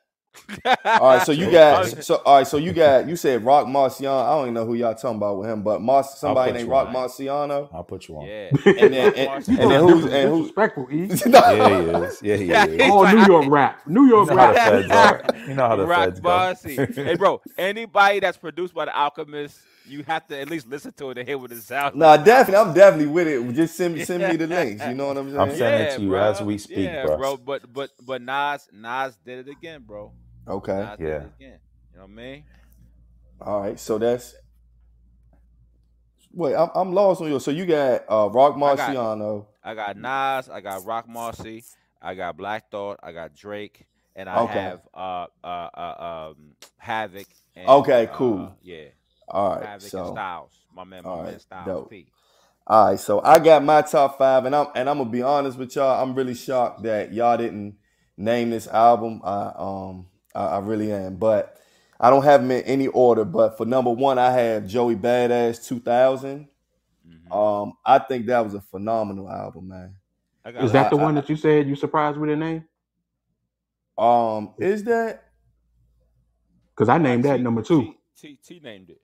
all right, so you got Okay. you said Rock Marciano. I don't even know who y'all talking about with him, but somebody put named you Rock on. Marciano. I'll put you on. Yeah. And then You and gonna then who's and who? disrespectful, E. Yeah, he is. Yeah, he Yeah, is. he's All like, New York rap. New You York know how the rap. feds are. You know how the Rock feds go. Bossy. Hey, bro, anybody that's produced by the Alchemist, you have to at least listen to it and hear what it sounds Nah, like. definitely. I'm definitely with it. Just send me the links. You know what I'm I'm saying? sending it Yeah, to you bro. as we speak, Yeah, bro. bro. But Nas did it again, bro. Okay. Nas did Yeah. it again. You know what I mean? All right. So that's wait. I'm lost on you. So you got Rock Marciano. I got Nas, I got Rock Marcy, I got Black Thought, I got Drake, and I Okay. have Havoc and Okay. Cool. yeah, All right. Havoc and So Styles. My man Styles dope. P. All right, so I got my top 5, and I'm gonna be honest with y'all. I'm really shocked that y'all didn't name this album. I really am, but I don't have them in any order. But for number 1, I have Joey Badass 2000. I think that was a phenomenal album, man. Is that the one that you said you surprised with the name? Is that? Because I named that number 2. T named it.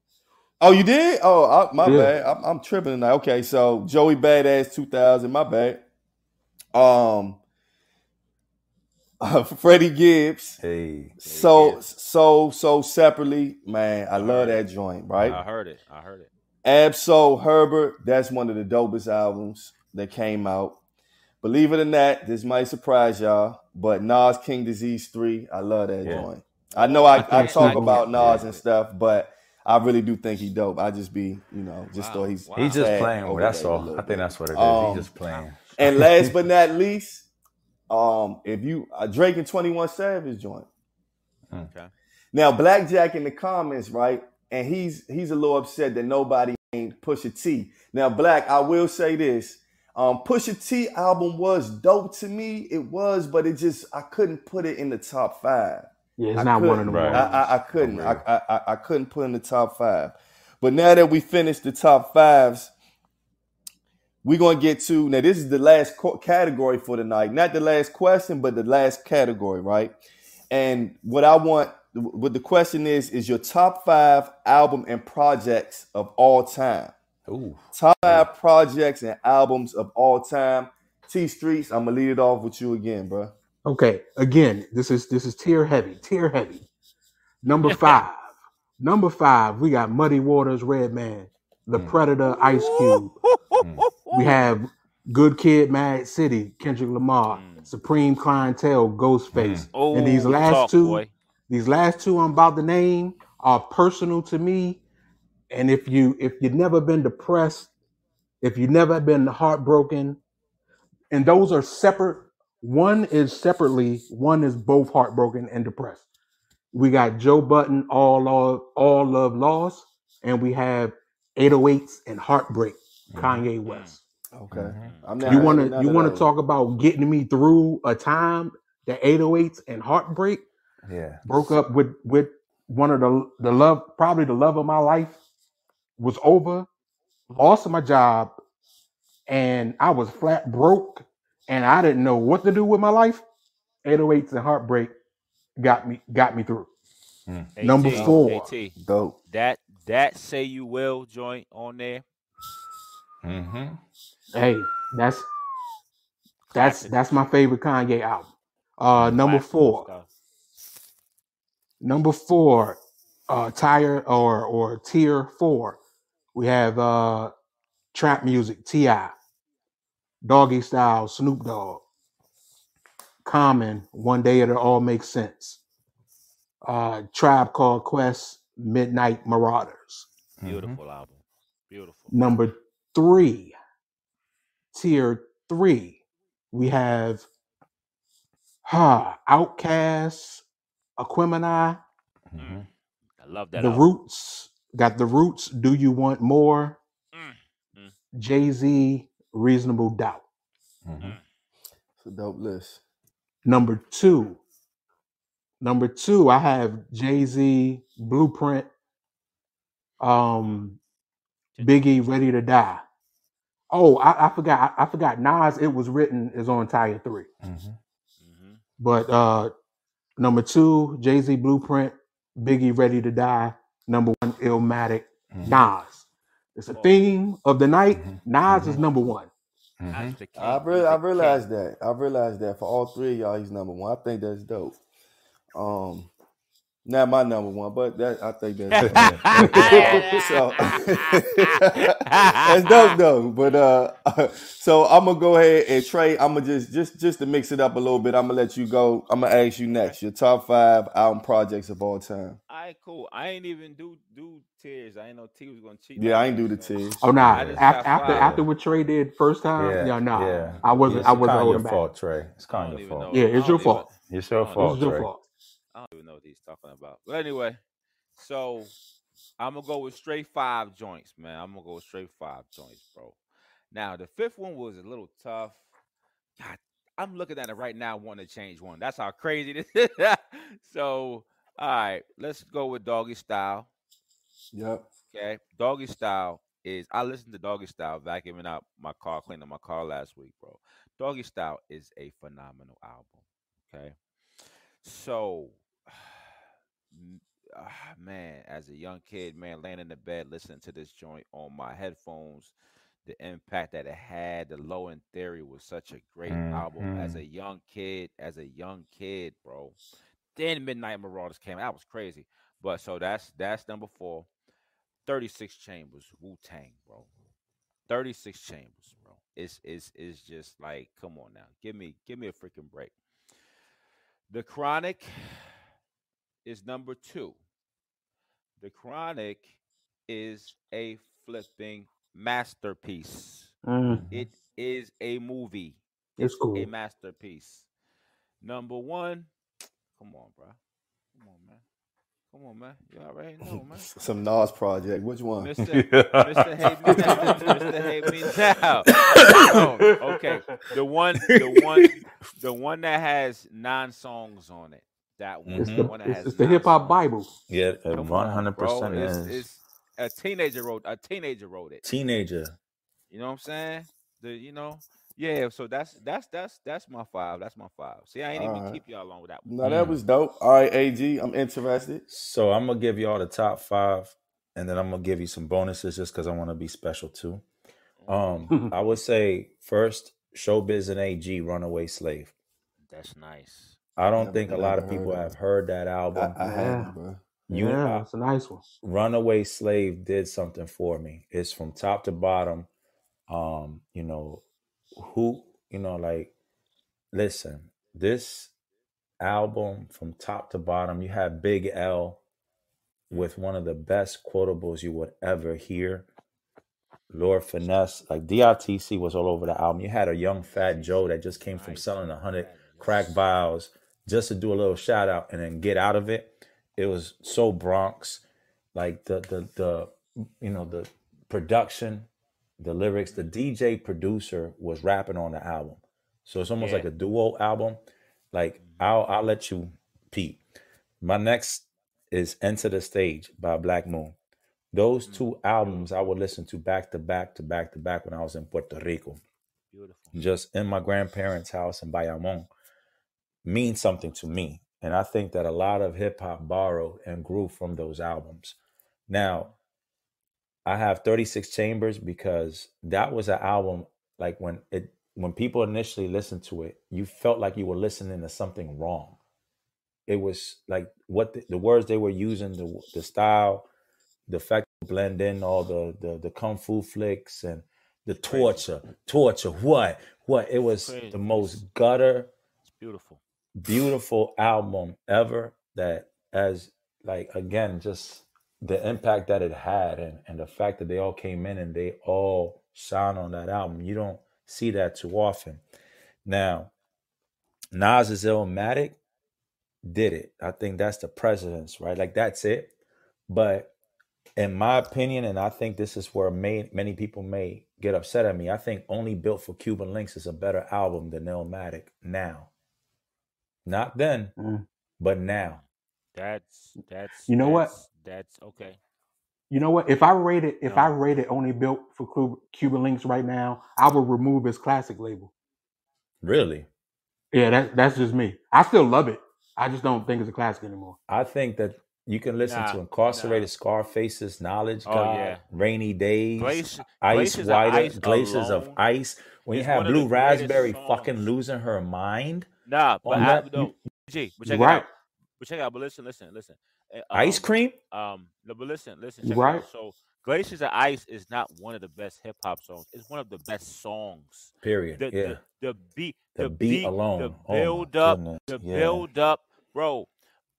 Oh, you did? Oh, my Yeah. bad. I'm tripping tonight. Okay, so Joey Badass 2000. My bad. Freddie Gibbs. Hey. So separately, man. I love that joint, right? I heard it. Absol Herbert. That's one of the dopest albums that came out. Believe it or not, this might surprise y'all, but Nas King Disease 3. I love that joint. I know I talk about Nas and stuff, but I really do think he dope. I just be, thought he's just playing. That's all. I think that's what it is. He's just playing. And last but not least, if you Drake and 21 Savage joint. Okay. Now Blackjack in the comments, right? And he's a little upset that nobody ain't Pusha T. Now Black, I will say this. Pusha T album was dope to me. It was, but I couldn't put it in the top 5. Yeah, it's not one of them. Right. I couldn't. I couldn't put in the top 5. But now that we finished the top 5s, we're going to get to, now this is the last category for tonight. Not the last question, but the last category, right? And what the question is your top 5 album and projects of all time. Ooh. Top 5 projects and albums of all time. T Streets, I'm going to lead it off with you again, bro. Okay, again, this is tier heavy. Number 5. Number 5, we got Muddy Waters, Redman, The Predator, Ice Cube. We have Good Kid, Mad City, Kendrick Lamar, Supreme Clientele, Ghostface. And these last two I'm about to name are personal to me. And if you've never been depressed, if you've never been heartbroken, and those are separate. One is both heartbroken and depressed. We got Joe Budden, All Love Lost, and we have 808s and Heartbreak, Kanye West. Okay. You want to talk about getting me through a time, the 808s and Heartbreak? Yeah. Broke up with one of the love, probably the love of my life, was over. Lost my job, and I was flat broke, and I didn't know what to do with my life. 808s and heartbreak got me through. Mm. Number AT, Dope. 4. AT. Dope. That Say You Will joint on there. Mm-hmm. Hey, Classic. that's my favorite Kanye album. Number Classical 4. stuff. Number 4, tire or tier 4. We have trap music, T.I., Doggy Style, Snoop Dogg, Common, One Day It'll All Make Sense. Tribe Called Quest, Midnight Marauders. Mm-hmm. Beautiful album. Beautiful. Number 3, tier 3, we have Outkast, Aquemini, Mm-hmm. I love that The album. Roots, got The Roots, Do You Want More, Mm, mm, Jay-Z, Reasonable Doubt. Mm-hmm. mm. It's a dope list. Number two, I have Jay-Z, Blueprint, Biggie, Ready to Die. Oh, I forgot. I forgot. Nas, It Was Written is on tier 3. Mm-hmm. Mm-hmm. But number 2, Jay-Z, Blueprint, Biggie, Ready to Die. Number 1, Illmatic, Mm-hmm. Nas. It's a theme of the night. Mhm. Nas is Mhm. number 1. Mm-hmm. That's the king. I He's the realized king. that. I realized that for all three of y'all, he's number one. I think that's dope. Not my number one, but I think that's dope. So that's dope though. But so I'm gonna go ahead and Trey. I'm gonna just to mix it up a little bit. I'm gonna let you go. I'm gonna ask you next. Your top 5 album projects of all time. All right, cool. I ain't even do tears. I ain't know T was gonna cheat. Yeah, like I ain't that, do the so tears. Oh nah. I just Yeah. got After 5. what Trey did first time, Yeah. nah. Yeah. I wasn't It's holding kind of your back. fault, Trey. It's I kind don't of your even fault. know. Yeah, I it's don't your even. fault. It's your I don't This fault, is even. your Trey. fault. I don't even know what he's talking about. But anyway, so I'm gonna go with straight 5 joints, man. I'm gonna go with straight 5 joints, bro. Now the 5th one was a little tough. God, I'm looking at it right now, wanting to change one. That's how crazy this is. So, all right, let's go with Doggy Style. Yep. Okay, Doggy Style is. I listened to Doggy Style vacuuming out my car, cleaning my car last week, bro. Doggy Style is a phenomenal album. Okay, so man, as a young kid, man, laying in the bed listening to this joint on my headphones, the impact that it had, the Low End Theory was such a great album Mm-hmm. as a young kid, bro. Then Midnight Marauders came out. That was crazy. But so that's number 4. 36 Chambers, Wu Tang, bro. 36 Chambers, bro. It's just like, come on now. Give me a freaking break. The Chronic is number 2. The Chronic is a flipping masterpiece. Mm, Mm-hmm. It is a movie. it's It's a cool. masterpiece. Number 1, come on, bro. Come on, man. Come on, man. You already know, man. Some Nas project. Which one? Mr. Hate Me Now. Mr. Hate Me Now. No, okay. The one that has 9 songs on it. That one. It's The the one that has it's the 9 hip hop songs. Bible. Yeah, it Come on, bro. 100% is. It's a teenager wrote it. Teenager. You know what I'm saying? Yeah, so that's my 5. That's my 5. See, I ain't All even right. keep y'all along with that one. No, that was dope. All right, AG, I'm interested. So I'm gonna give y'all the top 5, and then I'm gonna give you some bonuses just because I want to be special too. I would say first, Showbiz and AG, Runaway Slave. That's nice. I don't think a lot Never of people heard of have it. heard that album. I haven't, bro. Yeah, it's a nice one. Runaway Slave did something for me. It's from top to bottom. You know, like, listen, this album from top to bottom, you have Big L with one of the best quotables you would ever hear. Lord Finesse, like DRTC was all over the album. You had a young Fat Joe that just came from selling 100 crack vials just to do a little shout out and then get out of it. It was so Bronx, like the the production, the lyrics, the DJ producer was rapping on the album, so it's almost like a duo album. Like I'll let you peep. My next is Enter the Stage by Black Moon. Those two albums I would listen to back to back to back to back when I was in Puerto Rico. Beautiful. Just in my grandparents' house in Bayamon means something to me. And I think that a lot of hip hop borrowed and grew from those albums. Now, I have 36 Chambers because that was an album like when people initially listened to it, you felt like you were listening to something wrong. It was like what the words they were using, the style, the fact to blend in all the kung fu flicks and the torture, what it was Crazy. the most gutter, It's beautiful album ever. That as like again just the impact that it had and the fact that they all came in and they all shine on that album. You don't see that too often. Now, Nas's Illmatic did it. I think that's the precedence, right? Like that's it. But in my opinion, and I think this is where many people may get upset at me, I think Only Built for Cuban Links is a better album than Illmatic now. Not then, but now. That's You know what? That's okay. You know what? If I rated Only Built for Cuban Links right now, I would remove his classic label. Really? Yeah, that's just me. I still love it. I just don't think it's a classic anymore. I think that you can listen to Incarcerated Scarface's Knowledge God, Rainy Days, Ice Whiter, Glaciers of Ice. When you have Blue Raspberry fucking losing her mind. Nah, but but check right. it out. But check it out. But listen. Ice Cream? No, but listen. Check right. it out. So Glaciers of Ice is not one of the best hip hop songs. It's one of the best songs. Period. The beat alone. The build up, bro.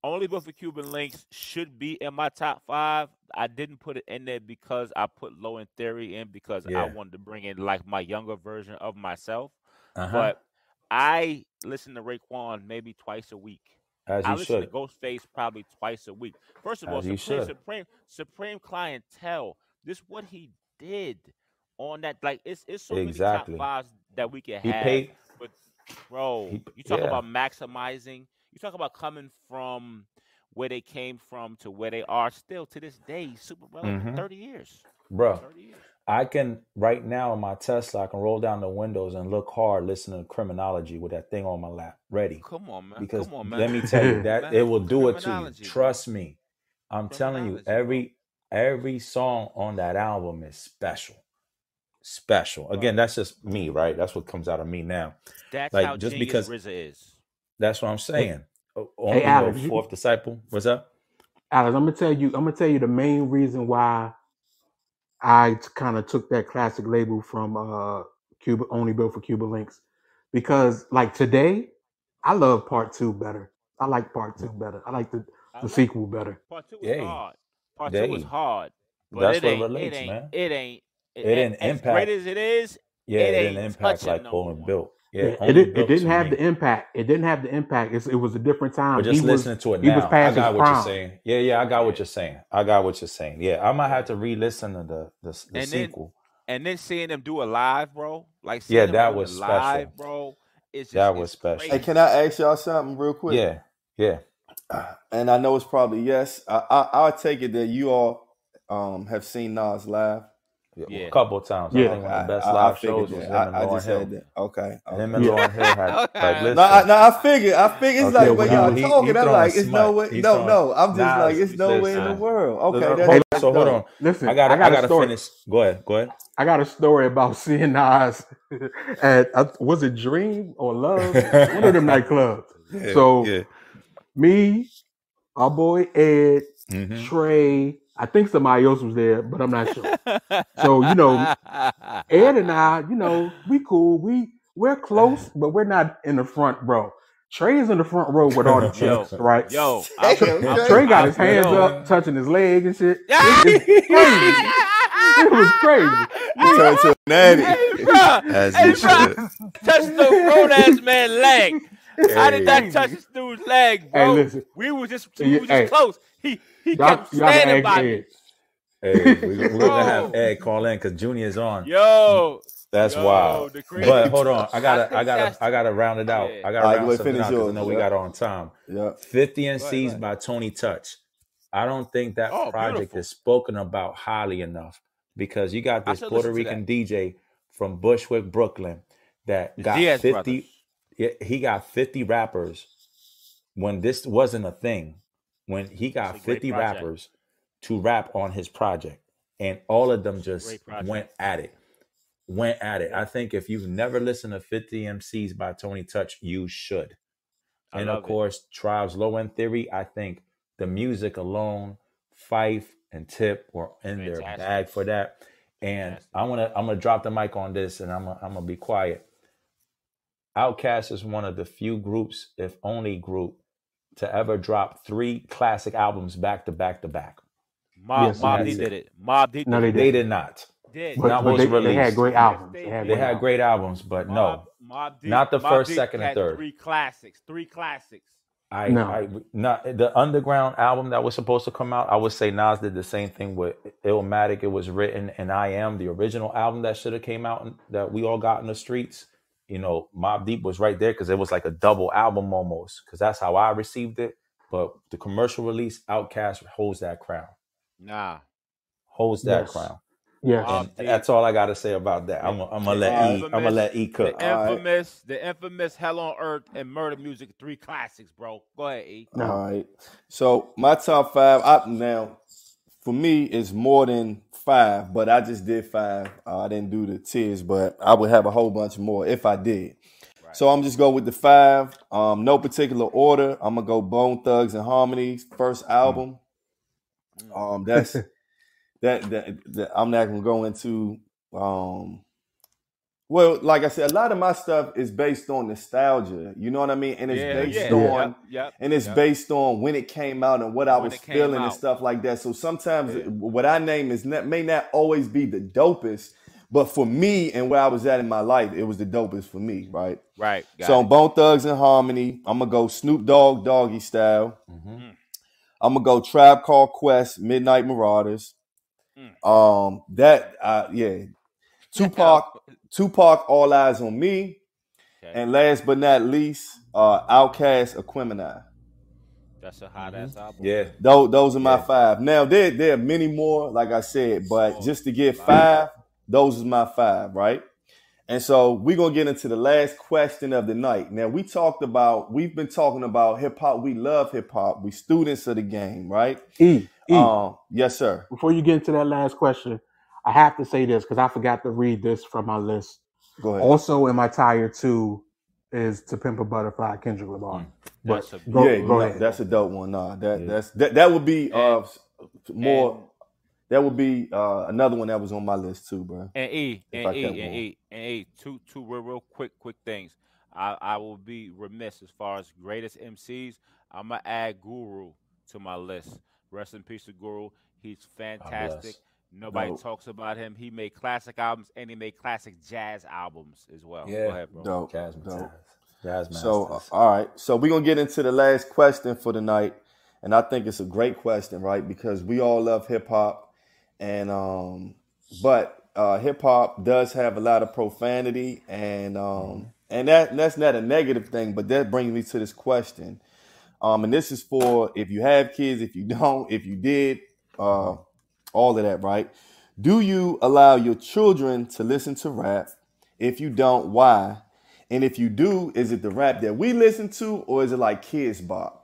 Only Built for Cuban Links should be in my top 5. I didn't put it in there because I put Low End Theory in because I wanted to bring in like my younger version of myself. But I listen to Raekwon maybe twice a week. I listen to Ghostface probably twice a week. First of all, Supreme Clientele. This what he did on that. Like it's so many top 5s that we can have. But bro, you talk about maximizing. You talk about coming from where they came from to where they are still to this day. Super relevant. 30 years, bro. 30 years. I can right now in my Tesla, I can roll down the windows and look hard, listening to Criminology with that thing on my lap, ready. Come on, man. Because let me tell you that it will do it to you. Trust me. I'm telling you, every song on that album is special. Again, that's just me, right? That's what comes out of me now. That's like how just genius because RZA is. That's what I'm saying. Hey, Alex, fourth disciple. What's up? Alex, I'm gonna tell you the main reason why I kind of took that classic label from Only Built for Cuban Links. Because like today, I love part 2 better. I like part 2 better. I like the sequel better. Part 2 was hard. Part 2 was hard. But that's what relates, man. It didn't as impact. Great as it is, it didn't impact like Only Built. Yeah, it didn't have the impact. It didn't have the impact. It was a different time. But just listening to it now, I got what you're saying. Yeah, I got what you're saying. Yeah, I might have to re-listen to the sequel. And then seeing them do it live, bro. Like that was special, live, bro. It's just, that was special. Crazy. Hey, can I ask y'all something real quick? Yeah. And I know it's probably yes. I'll take it that you all have seen Nas live. A couple of times. I think one of the best live shows was him and Lauryn Hill. Okay. Him and Lauryn Hill had like listen. No, I figured it's like when y'all talking, I'm like, it's no way. No. I'm just like, it's no way in the world. Okay. Hold on. Listen, I gotta finish. Go ahead. I got a story about seeing Nas at was it Dream or Love? One of them nightclubs. Me, our boy Ed, Trey, I think somebody else was there, but I'm not sure. So, Ed and I, we cool. We're close, but we're not in the front row. Trey is in the front row with all the chicks, right? Trey got his hands up, touching his leg and shit. It's crazy. It was crazy. Turned to a natty. Hey, bro. Touch the grown-ass man's leg. I did not touch this dude's leg, bro. Hey, listen. We was just close. He kept y'all standing by me. Hey, we're gonna have Ed call in because Junior's on. Yo, That's Yo, wild. the But crazy. hold on, I think that's gotta round it out. yeah. I gotta All right, go round ahead, something finish out because I yours. know we Yeah. got on time. Yeah. 50 Go ahead, MCs by Tony Touch. I don't think that Oh, project beautiful. is spoken about highly enough because you got I this should Puerto listen to Rican that. DJ from Bushwick, Brooklyn, that The got Diaz brothers. 50. He got 50 rappers when this wasn't a thing. When he That's got a great 50 project. rappers to rap on his project, and all of them It's a just great project. went at it. Went at it. Yeah. I think if you've never listened to 50 MCs by Tony Touch, you should. I And of love it. course, Tribe's Low End Theory. I think the music alone, Fife and Tip were in their Fantastic. bag for that. And Fantastic. I'm gonna drop the mic on this, and I'm gonna be quiet. Outkast is one of the few groups, if only group, to ever drop 3 classic albums back to back to back. Yes, Mob indeed. D did it. Mob D No, did they it. They didn't. did not. Did. Not But was they had released. great Yes, albums. they They had They great had albums. great albums, but no, Mob D. not the Mobb first, Deep second, and had third. 3 classics. 3 classics. I not the underground album that was supposed to come out. I would say Nas did the same thing with Illmatic. It was written, and I Am, the original album that should have came out and that we all got in the streets. You know, Mobb Deep was right there because it was like a double album almost. Because that's how I received it. But the commercial release, Outkast holds that crown. Nah. Holds that Yes. crown. Yes. Mobb And Deep. that's all I got to say about that. I'm gonna let E cook. The infamous Hell on Earth and Murder Music, 3 classics, bro. Go ahead, E. No. All right. So my top 5 now, for me, is more than 5, but I just did 5. I didn't do the tiers, but I would have a whole bunch more if I did. Right. So I'm just go with the 5. No particular order. I'm gonna go Bone Thugs and Harmony, first album. That's that I'm not gonna go into. Well, like I said, a lot of my stuff is based on nostalgia. You know what I mean? And it's based on it's based on when it came out and what I was feeling and stuff like that. So sometimes what I name may not always be the dopest, but for me and where I was at in my life, it was the dopest for me, right? Right. So Bone Thugs and Harmony, I'm gonna go Snoop Dogg, Doggy Style. Mm-hmm. I'm gonna go Tribe Called Quest, Midnight Marauders. Tupac, All Eyes on Me. Okay. And last but not least, Outkast, Aquemini. That's a hot ass album. Yeah. Those are my 5. Now there are many more, like I said, but just to get 5, those are my 5, right? And so we're gonna get into the last question of the night. Now we've been talking about hip hop. We love hip hop. We students of the game, right? Yes, sir. Before you get into that last question, I have to say this because I forgot to read this from my list. Go ahead. Also in my tier 2 is To Pimp a Butterfly, Kendrick Lamar. But go ahead. That's a dope one. That would be more. That would be another one that was on my list too, bro. And two real quick things. I will be remiss as far as greatest MCs. I'm gonna add Guru to my list. Rest in peace to Guru. He's fantastic. Nobody talks about him. He made classic albums and he made classic jazz albums as well. Yeah. Go ahead, bro. Dope. Jazz masters. So all right. So we're gonna get into the last question for the night. And I think it's a great question, right? Because we all love hip hop. And but hip hop does have a lot of profanity, and that's not a negative thing, but that brings me to this question. And this is for if you have kids, if you don't, if you did, all of that, right? Do you allow your children to listen to rap? If you don't, why? And if you do, is it the rap that we listen to, or is it like Kids Bop?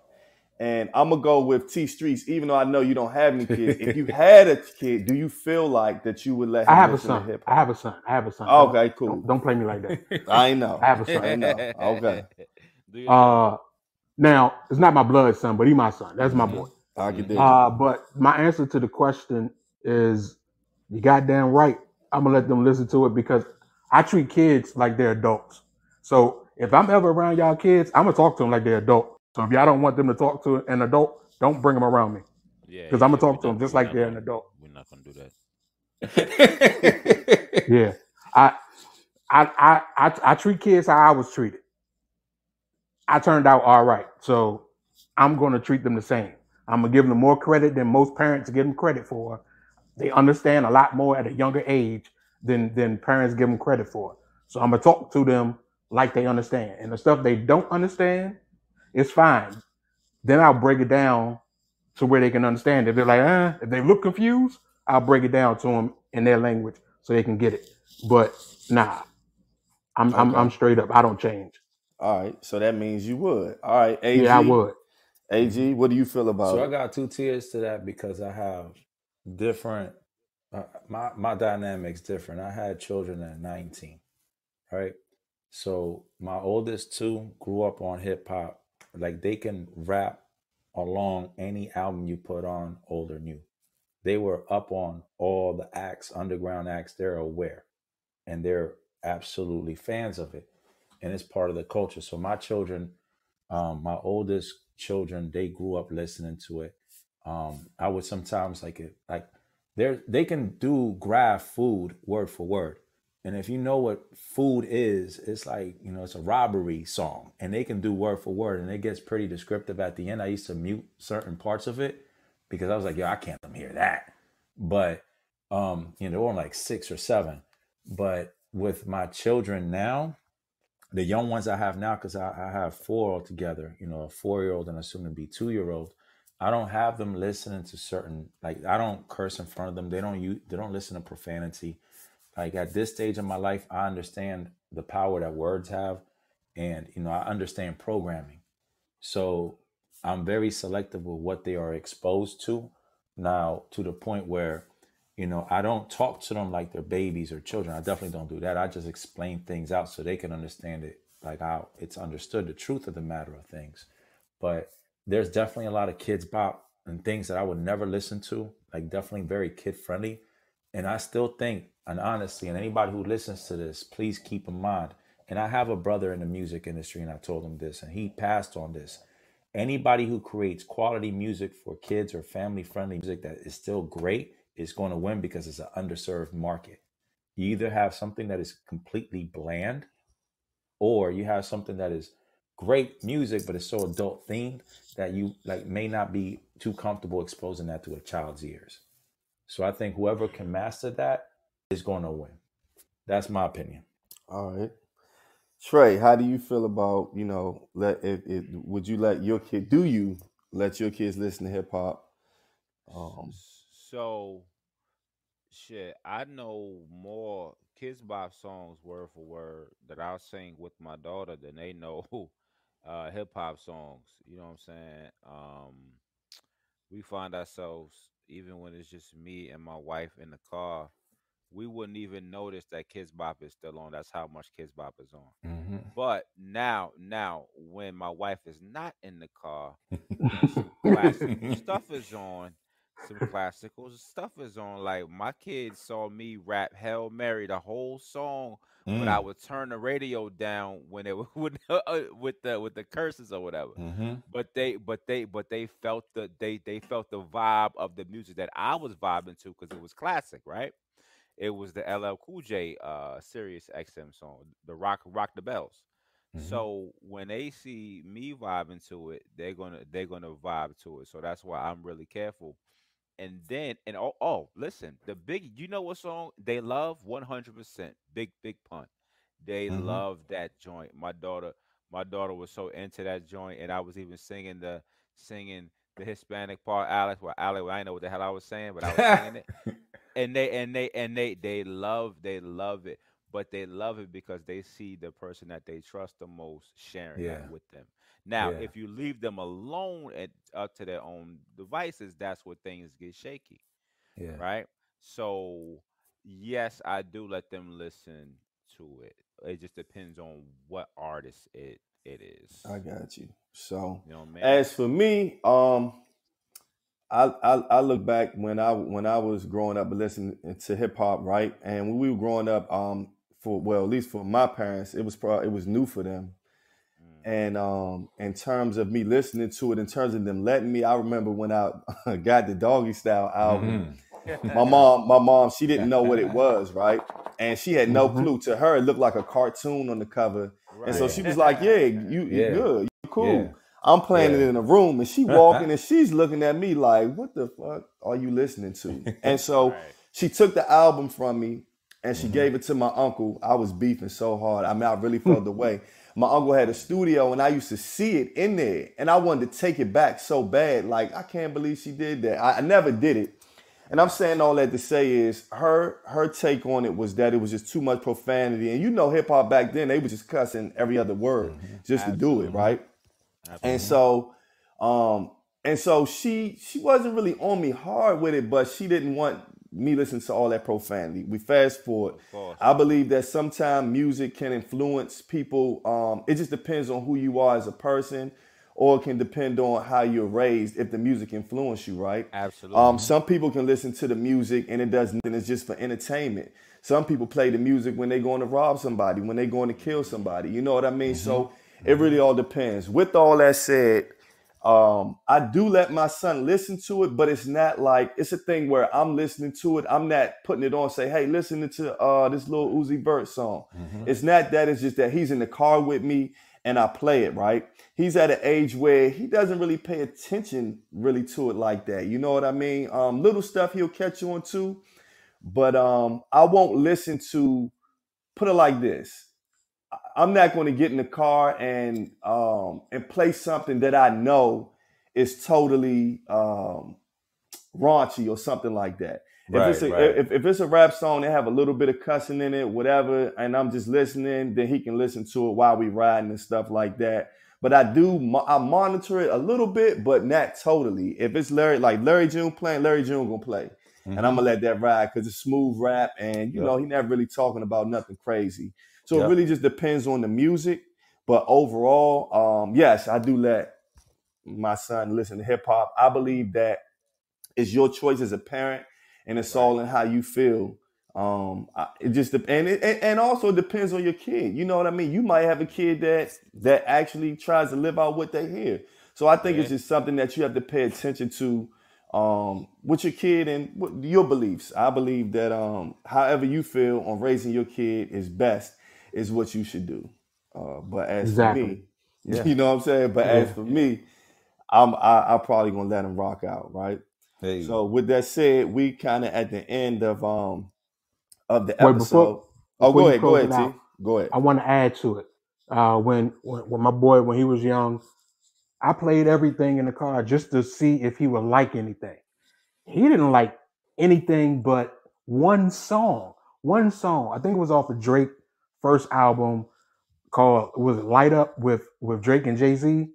And I'm going to go with T Streets, even though I know you don't have any kids. If you had a kid, do you feel like that you would let him listen to hip hop? I have a son. Okay, cool. Don't play me like that. I know. I have a son. I know. Okay. Now, it's not my blood son, but he's my son. That's my boy. I can dig it. But my answer to the question is, you goddamn right. I'm going to let them listen to it because I treat kids like they're adults. So if I'm ever around y'all kids, I'm going to talk to them like they're adults. So if y'all don't want them to talk to an adult, don't bring them around me. Yeah. Because I'm going to talk to them just like they're an adult. We're not going to do that. Yeah. I treat kids how I was treated. I turned out all right. So I'm going to treat them the same. I'm going to give them more credit than most parents give them credit for. They understand a lot more at a younger age than parents give them credit for. So I'm gonna talk to them like they understand, and the stuff they don't understand, it's fine. Then I'll break it down to where they can understand. If they're like, if they look confused, I'll break it down to them in their language so they can get it. But nah, I'm straight up. I don't change. All right. So that means you would. All right, AG. Yeah, I would. AG, what do you feel about So I it? got 2 tiers to that because I have different. My dynamics different. I had children at 19, right? So my oldest 2 grew up on hip hop. Like they can rap along any album you put on, old or new. They were up on all the acts, underground acts. They're aware, and they're absolutely fans of it, and it's part of the culture. So my children, my oldest children, they grew up listening to it. I would sometimes they can do graph food word for word. And if you know what food is, it's like, it's a robbery song, and they can do word for word, and it gets pretty descriptive at the end. I used to mute certain parts of it because I was like, yo, I can't let them hear that. But, they're on like 6 or 7. But with my children now, the young ones I have now, because I have 4 altogether, a 4-year-old and a soon to be 2-year-old. I don't have them listening to certain, like, I don't curse in front of them. They don't listen to profanity. Like at this stage of my life, I understand the power that words have, and I understand programming. So I'm very selective with what they are exposed to now, to the point where, I don't talk to them like they're babies or children. I definitely don't do that. I just explain things out so they can understand it, like how it's understood, the truth of the matter of things. But there's definitely a lot of kids bop and things that I would never listen to, like definitely very kid friendly. And I still think, and honestly, and anybody who listens to this, please keep in mind, and I have a brother in the music industry, and I told him this, and he passed on this. Anybody who creates quality music for kids or family friendly music that is still great is going to win, because it's an underserved market. You either have something that is completely bland, or you have something that is great music, but it's so adult themed that you like may not be too comfortable exposing that to a child's ears. So I think whoever can master that is going to win. That's my opinion. All right. Trey, how do you feel about, would you let your kid, do you let your kids listen to hip hop? So shit, I know more Kids Bop songs word for word that I'll sing with my daughter than they know hip hop songs. You know what I'm saying? We find ourselves, even when it's just me and my wife in the car, we wouldn't even notice that Kids Bop is still on. That's how much Kids Bop is on. But now, when my wife is not in the car and some classical stuff is on, like my kids saw me rap Hail Mary the whole song, but I would turn the radio down when it would with the curses or whatever. But they felt they felt the vibe of the music that I was vibing to, because it was classic, right? It was the LL Cool J Sirius XM song, the Rock the Bells. So when they see me vibing to it, they're gonna vibe to it. So that's why I'm really careful. And then listen, the big, you know what song they love? 100% Big Pun. They love that joint. My daughter was so into that joint, and I was even singing the Hispanic part, Alex. Well, Alex, I didn't know what the hell I was saying, but I was singing it, and they love it, but they love it because they see the person that they trust the most sharing that Yeah. with them. Now, Yeah. if you leave them alone and up to their own devices, that's where things get shaky, Yeah. right? So yes, I do let them listen to it. It just depends on what artist it is. I got you. So You know what I mean? as for me, I look back when I was growing up and listening to hip hop, right? And when we were growing up, at least for my parents, it was new for them. And in terms of me listening to it, in terms of them letting me, I remember when I got the Doggy Style album. My mom, she didn't know what it was, right? And she had no clue. To her, it looked like a cartoon on the cover. And so Right. she was like, "Yeah, you Yeah. good, you cool." Yeah. I'm playing it Yeah. in a room, and she walking, and she's looking at me like, "What the fuck are you listening to?" And so Right. she took the album from me, and she gave it to my uncle. I was beefing so hard. I mean, I really felt the way. My uncle had a studio, and I used to see it in there, and I wanted to take it back so bad. Like, I can't believe she did that. I never did it. And I'm saying all that to say is her take on it was that it was just too much profanity. And you know, hip hop back then, they was just cussing every other word just to do it, right? And so, she wasn't really on me hard with it, but she didn't want me listening to all that profanity. We fast forward. I believe that sometimes music can influence people. It just depends on who you are as a person, or it can depend on how you're raised if the music influenced you, right? Absolutely. Some people can listen to the music and it does nothing. It's just for entertainment. Some people play the music when they're going to rob somebody, when they're going to kill somebody. You know what I mean? So it really all depends. With all that said, I do let my son listen to it, but it's not like, it's a thing where I'm listening to it. I'm not putting it on, say, hey, listen to this little Uzi Vert song. It's not that. It's just that he's in the car with me and I play it, right? He's at an age where he doesn't really pay attention really to it like that. You know what I mean? Little stuff he'll catch on to, but I won't listen to, put it like this. I'm not going to get in the car and play something that I know is totally raunchy or something like that. If it's a rap song, they have a little bit of cussing in it, whatever, and I'm just listening, then he can listen to it while we riding and stuff like that. But I monitor it a little bit, but not totally. If it's Larry June playing, Larry June gonna play. And I'm gonna let that ride because it's smooth rap, and you know, he never really talking about nothing crazy. So it really just depends on the music. But overall, yes, I do let my son listen to hip hop. I believe that it's your choice as a parent, and it's all in how you feel. It just and also depends on your kid. You know what I mean? You might have a kid that actually tries to live out what they hear. So I think it's just something that you have to pay attention to with your kid and your beliefs. I believe that however you feel on raising your kid is best is what you should do. But as for me, you know what I'm saying? But as for me, I'm probably gonna let him rock out, right? So with that said, we kind of at the end of the episode. Go ahead, T. Go ahead. I want to add to it. When my boy, when he was young, I played everything in the car just to see if he would like anything. He didn't like anything but one song. One song. I think it was off of Drake's first album called, was it Light Up with Drake and Jay-Z?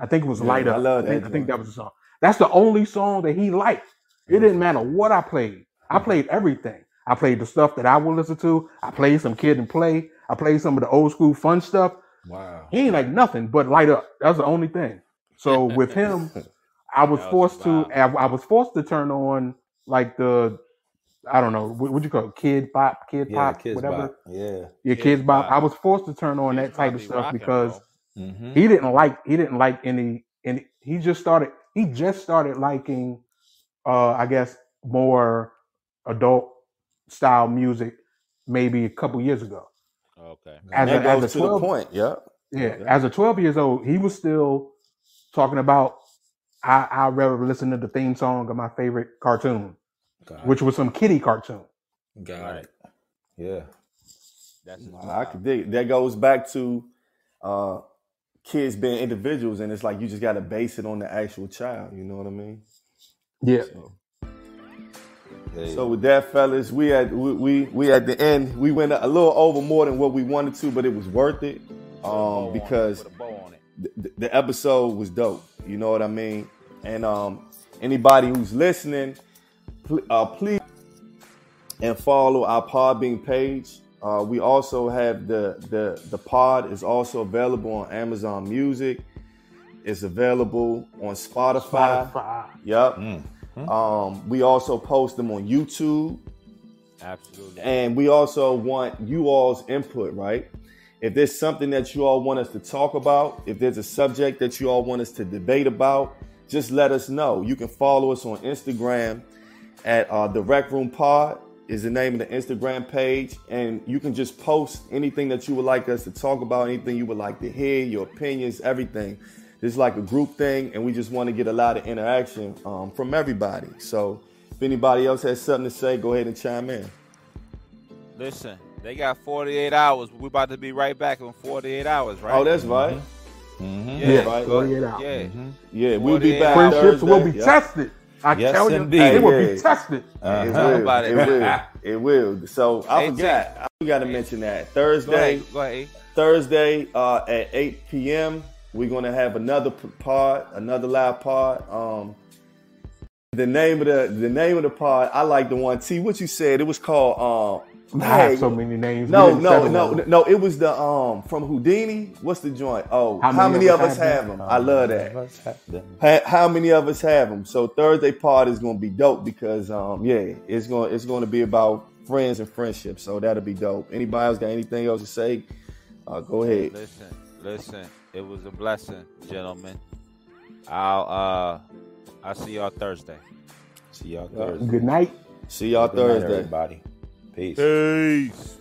I think it was Light Up. I love that. I think that was the song. That's the only song that he liked. It didn't matter what I played. I played everything. I played the stuff that I would listen to. I played some Kid and Play. I played some of the old school fun stuff. Wow. He ain't like nothing but Light Up. That's the only thing. So with him, I was forced to turn on like the, I don't know, what you call it? Kid Pop, Kids whatever. Bop. Yeah. Kids Bop. I was forced to turn on that type of stuff because he didn't like any, he just started liking I guess more adult style music maybe a couple years ago. Okay. As a 12, the point. As a 12 years old, he was still talking about I'd rather listen to the theme song of my favorite cartoon, which was some kiddie cartoon. Got it. Yeah. I could dig it. That goes back to kids being individuals, and it's like you just got to base it on the actual child. You know what I mean? Yeah. So with that, fellas, we at the end. We went a little over more than what we wanted to, but it was worth it because the episode was dope. You know what I mean? And anybody who's listening, please and follow our Podbean page. We also have the pod is also available on Amazon Music. It's available on Spotify. Yep. We also post them on YouTube. Absolutely. And we also want you all's input, right? If there's something that you all want us to talk about, if there's a subject that you all want us to debate about, just let us know. You can follow us on Instagram at the Rec Room Pod is the name of the Instagram page. And you can just post anything that you would like us to talk about, anything you would like to hear, your opinions, everything. It's like a group thing, and we just want to get a lot of interaction from everybody. So if anybody else has something to say, go ahead and chime in. Listen, they got 48 hours. We're about to be right back in 48 hours, right? Oh, that's right. Yeah, right. 48 hours. Yeah. Yeah, we'll be 48 back hours. Friendships Thursday. will be Yep. tested. I Yes, tell you, indeed. they will Yeah. be tested. It Talk will. about it. It will. It will. So I Hey, forgot. I forgot to mention that Go Thursday. ahead. Go ahead. Thursday at 8 p.m. We're gonna have another pod, another live pod. The name of the pod, I like the one. T, what you said? It was called. I have so many names. No. It was the from Houdini. What's the joint? Oh, how many of us have them? I love that. How many of us have them? So Thursday pod is gonna be dope because it's gonna be about friends and friendships. So that'll be dope. Anybody else got anything else to say? Go ahead. Listen. It was a blessing, gentlemen. I'll see y'all Thursday. See y'all Thursday. Good night. See y'all Good night, Thursday. everybody. Peace. Peace.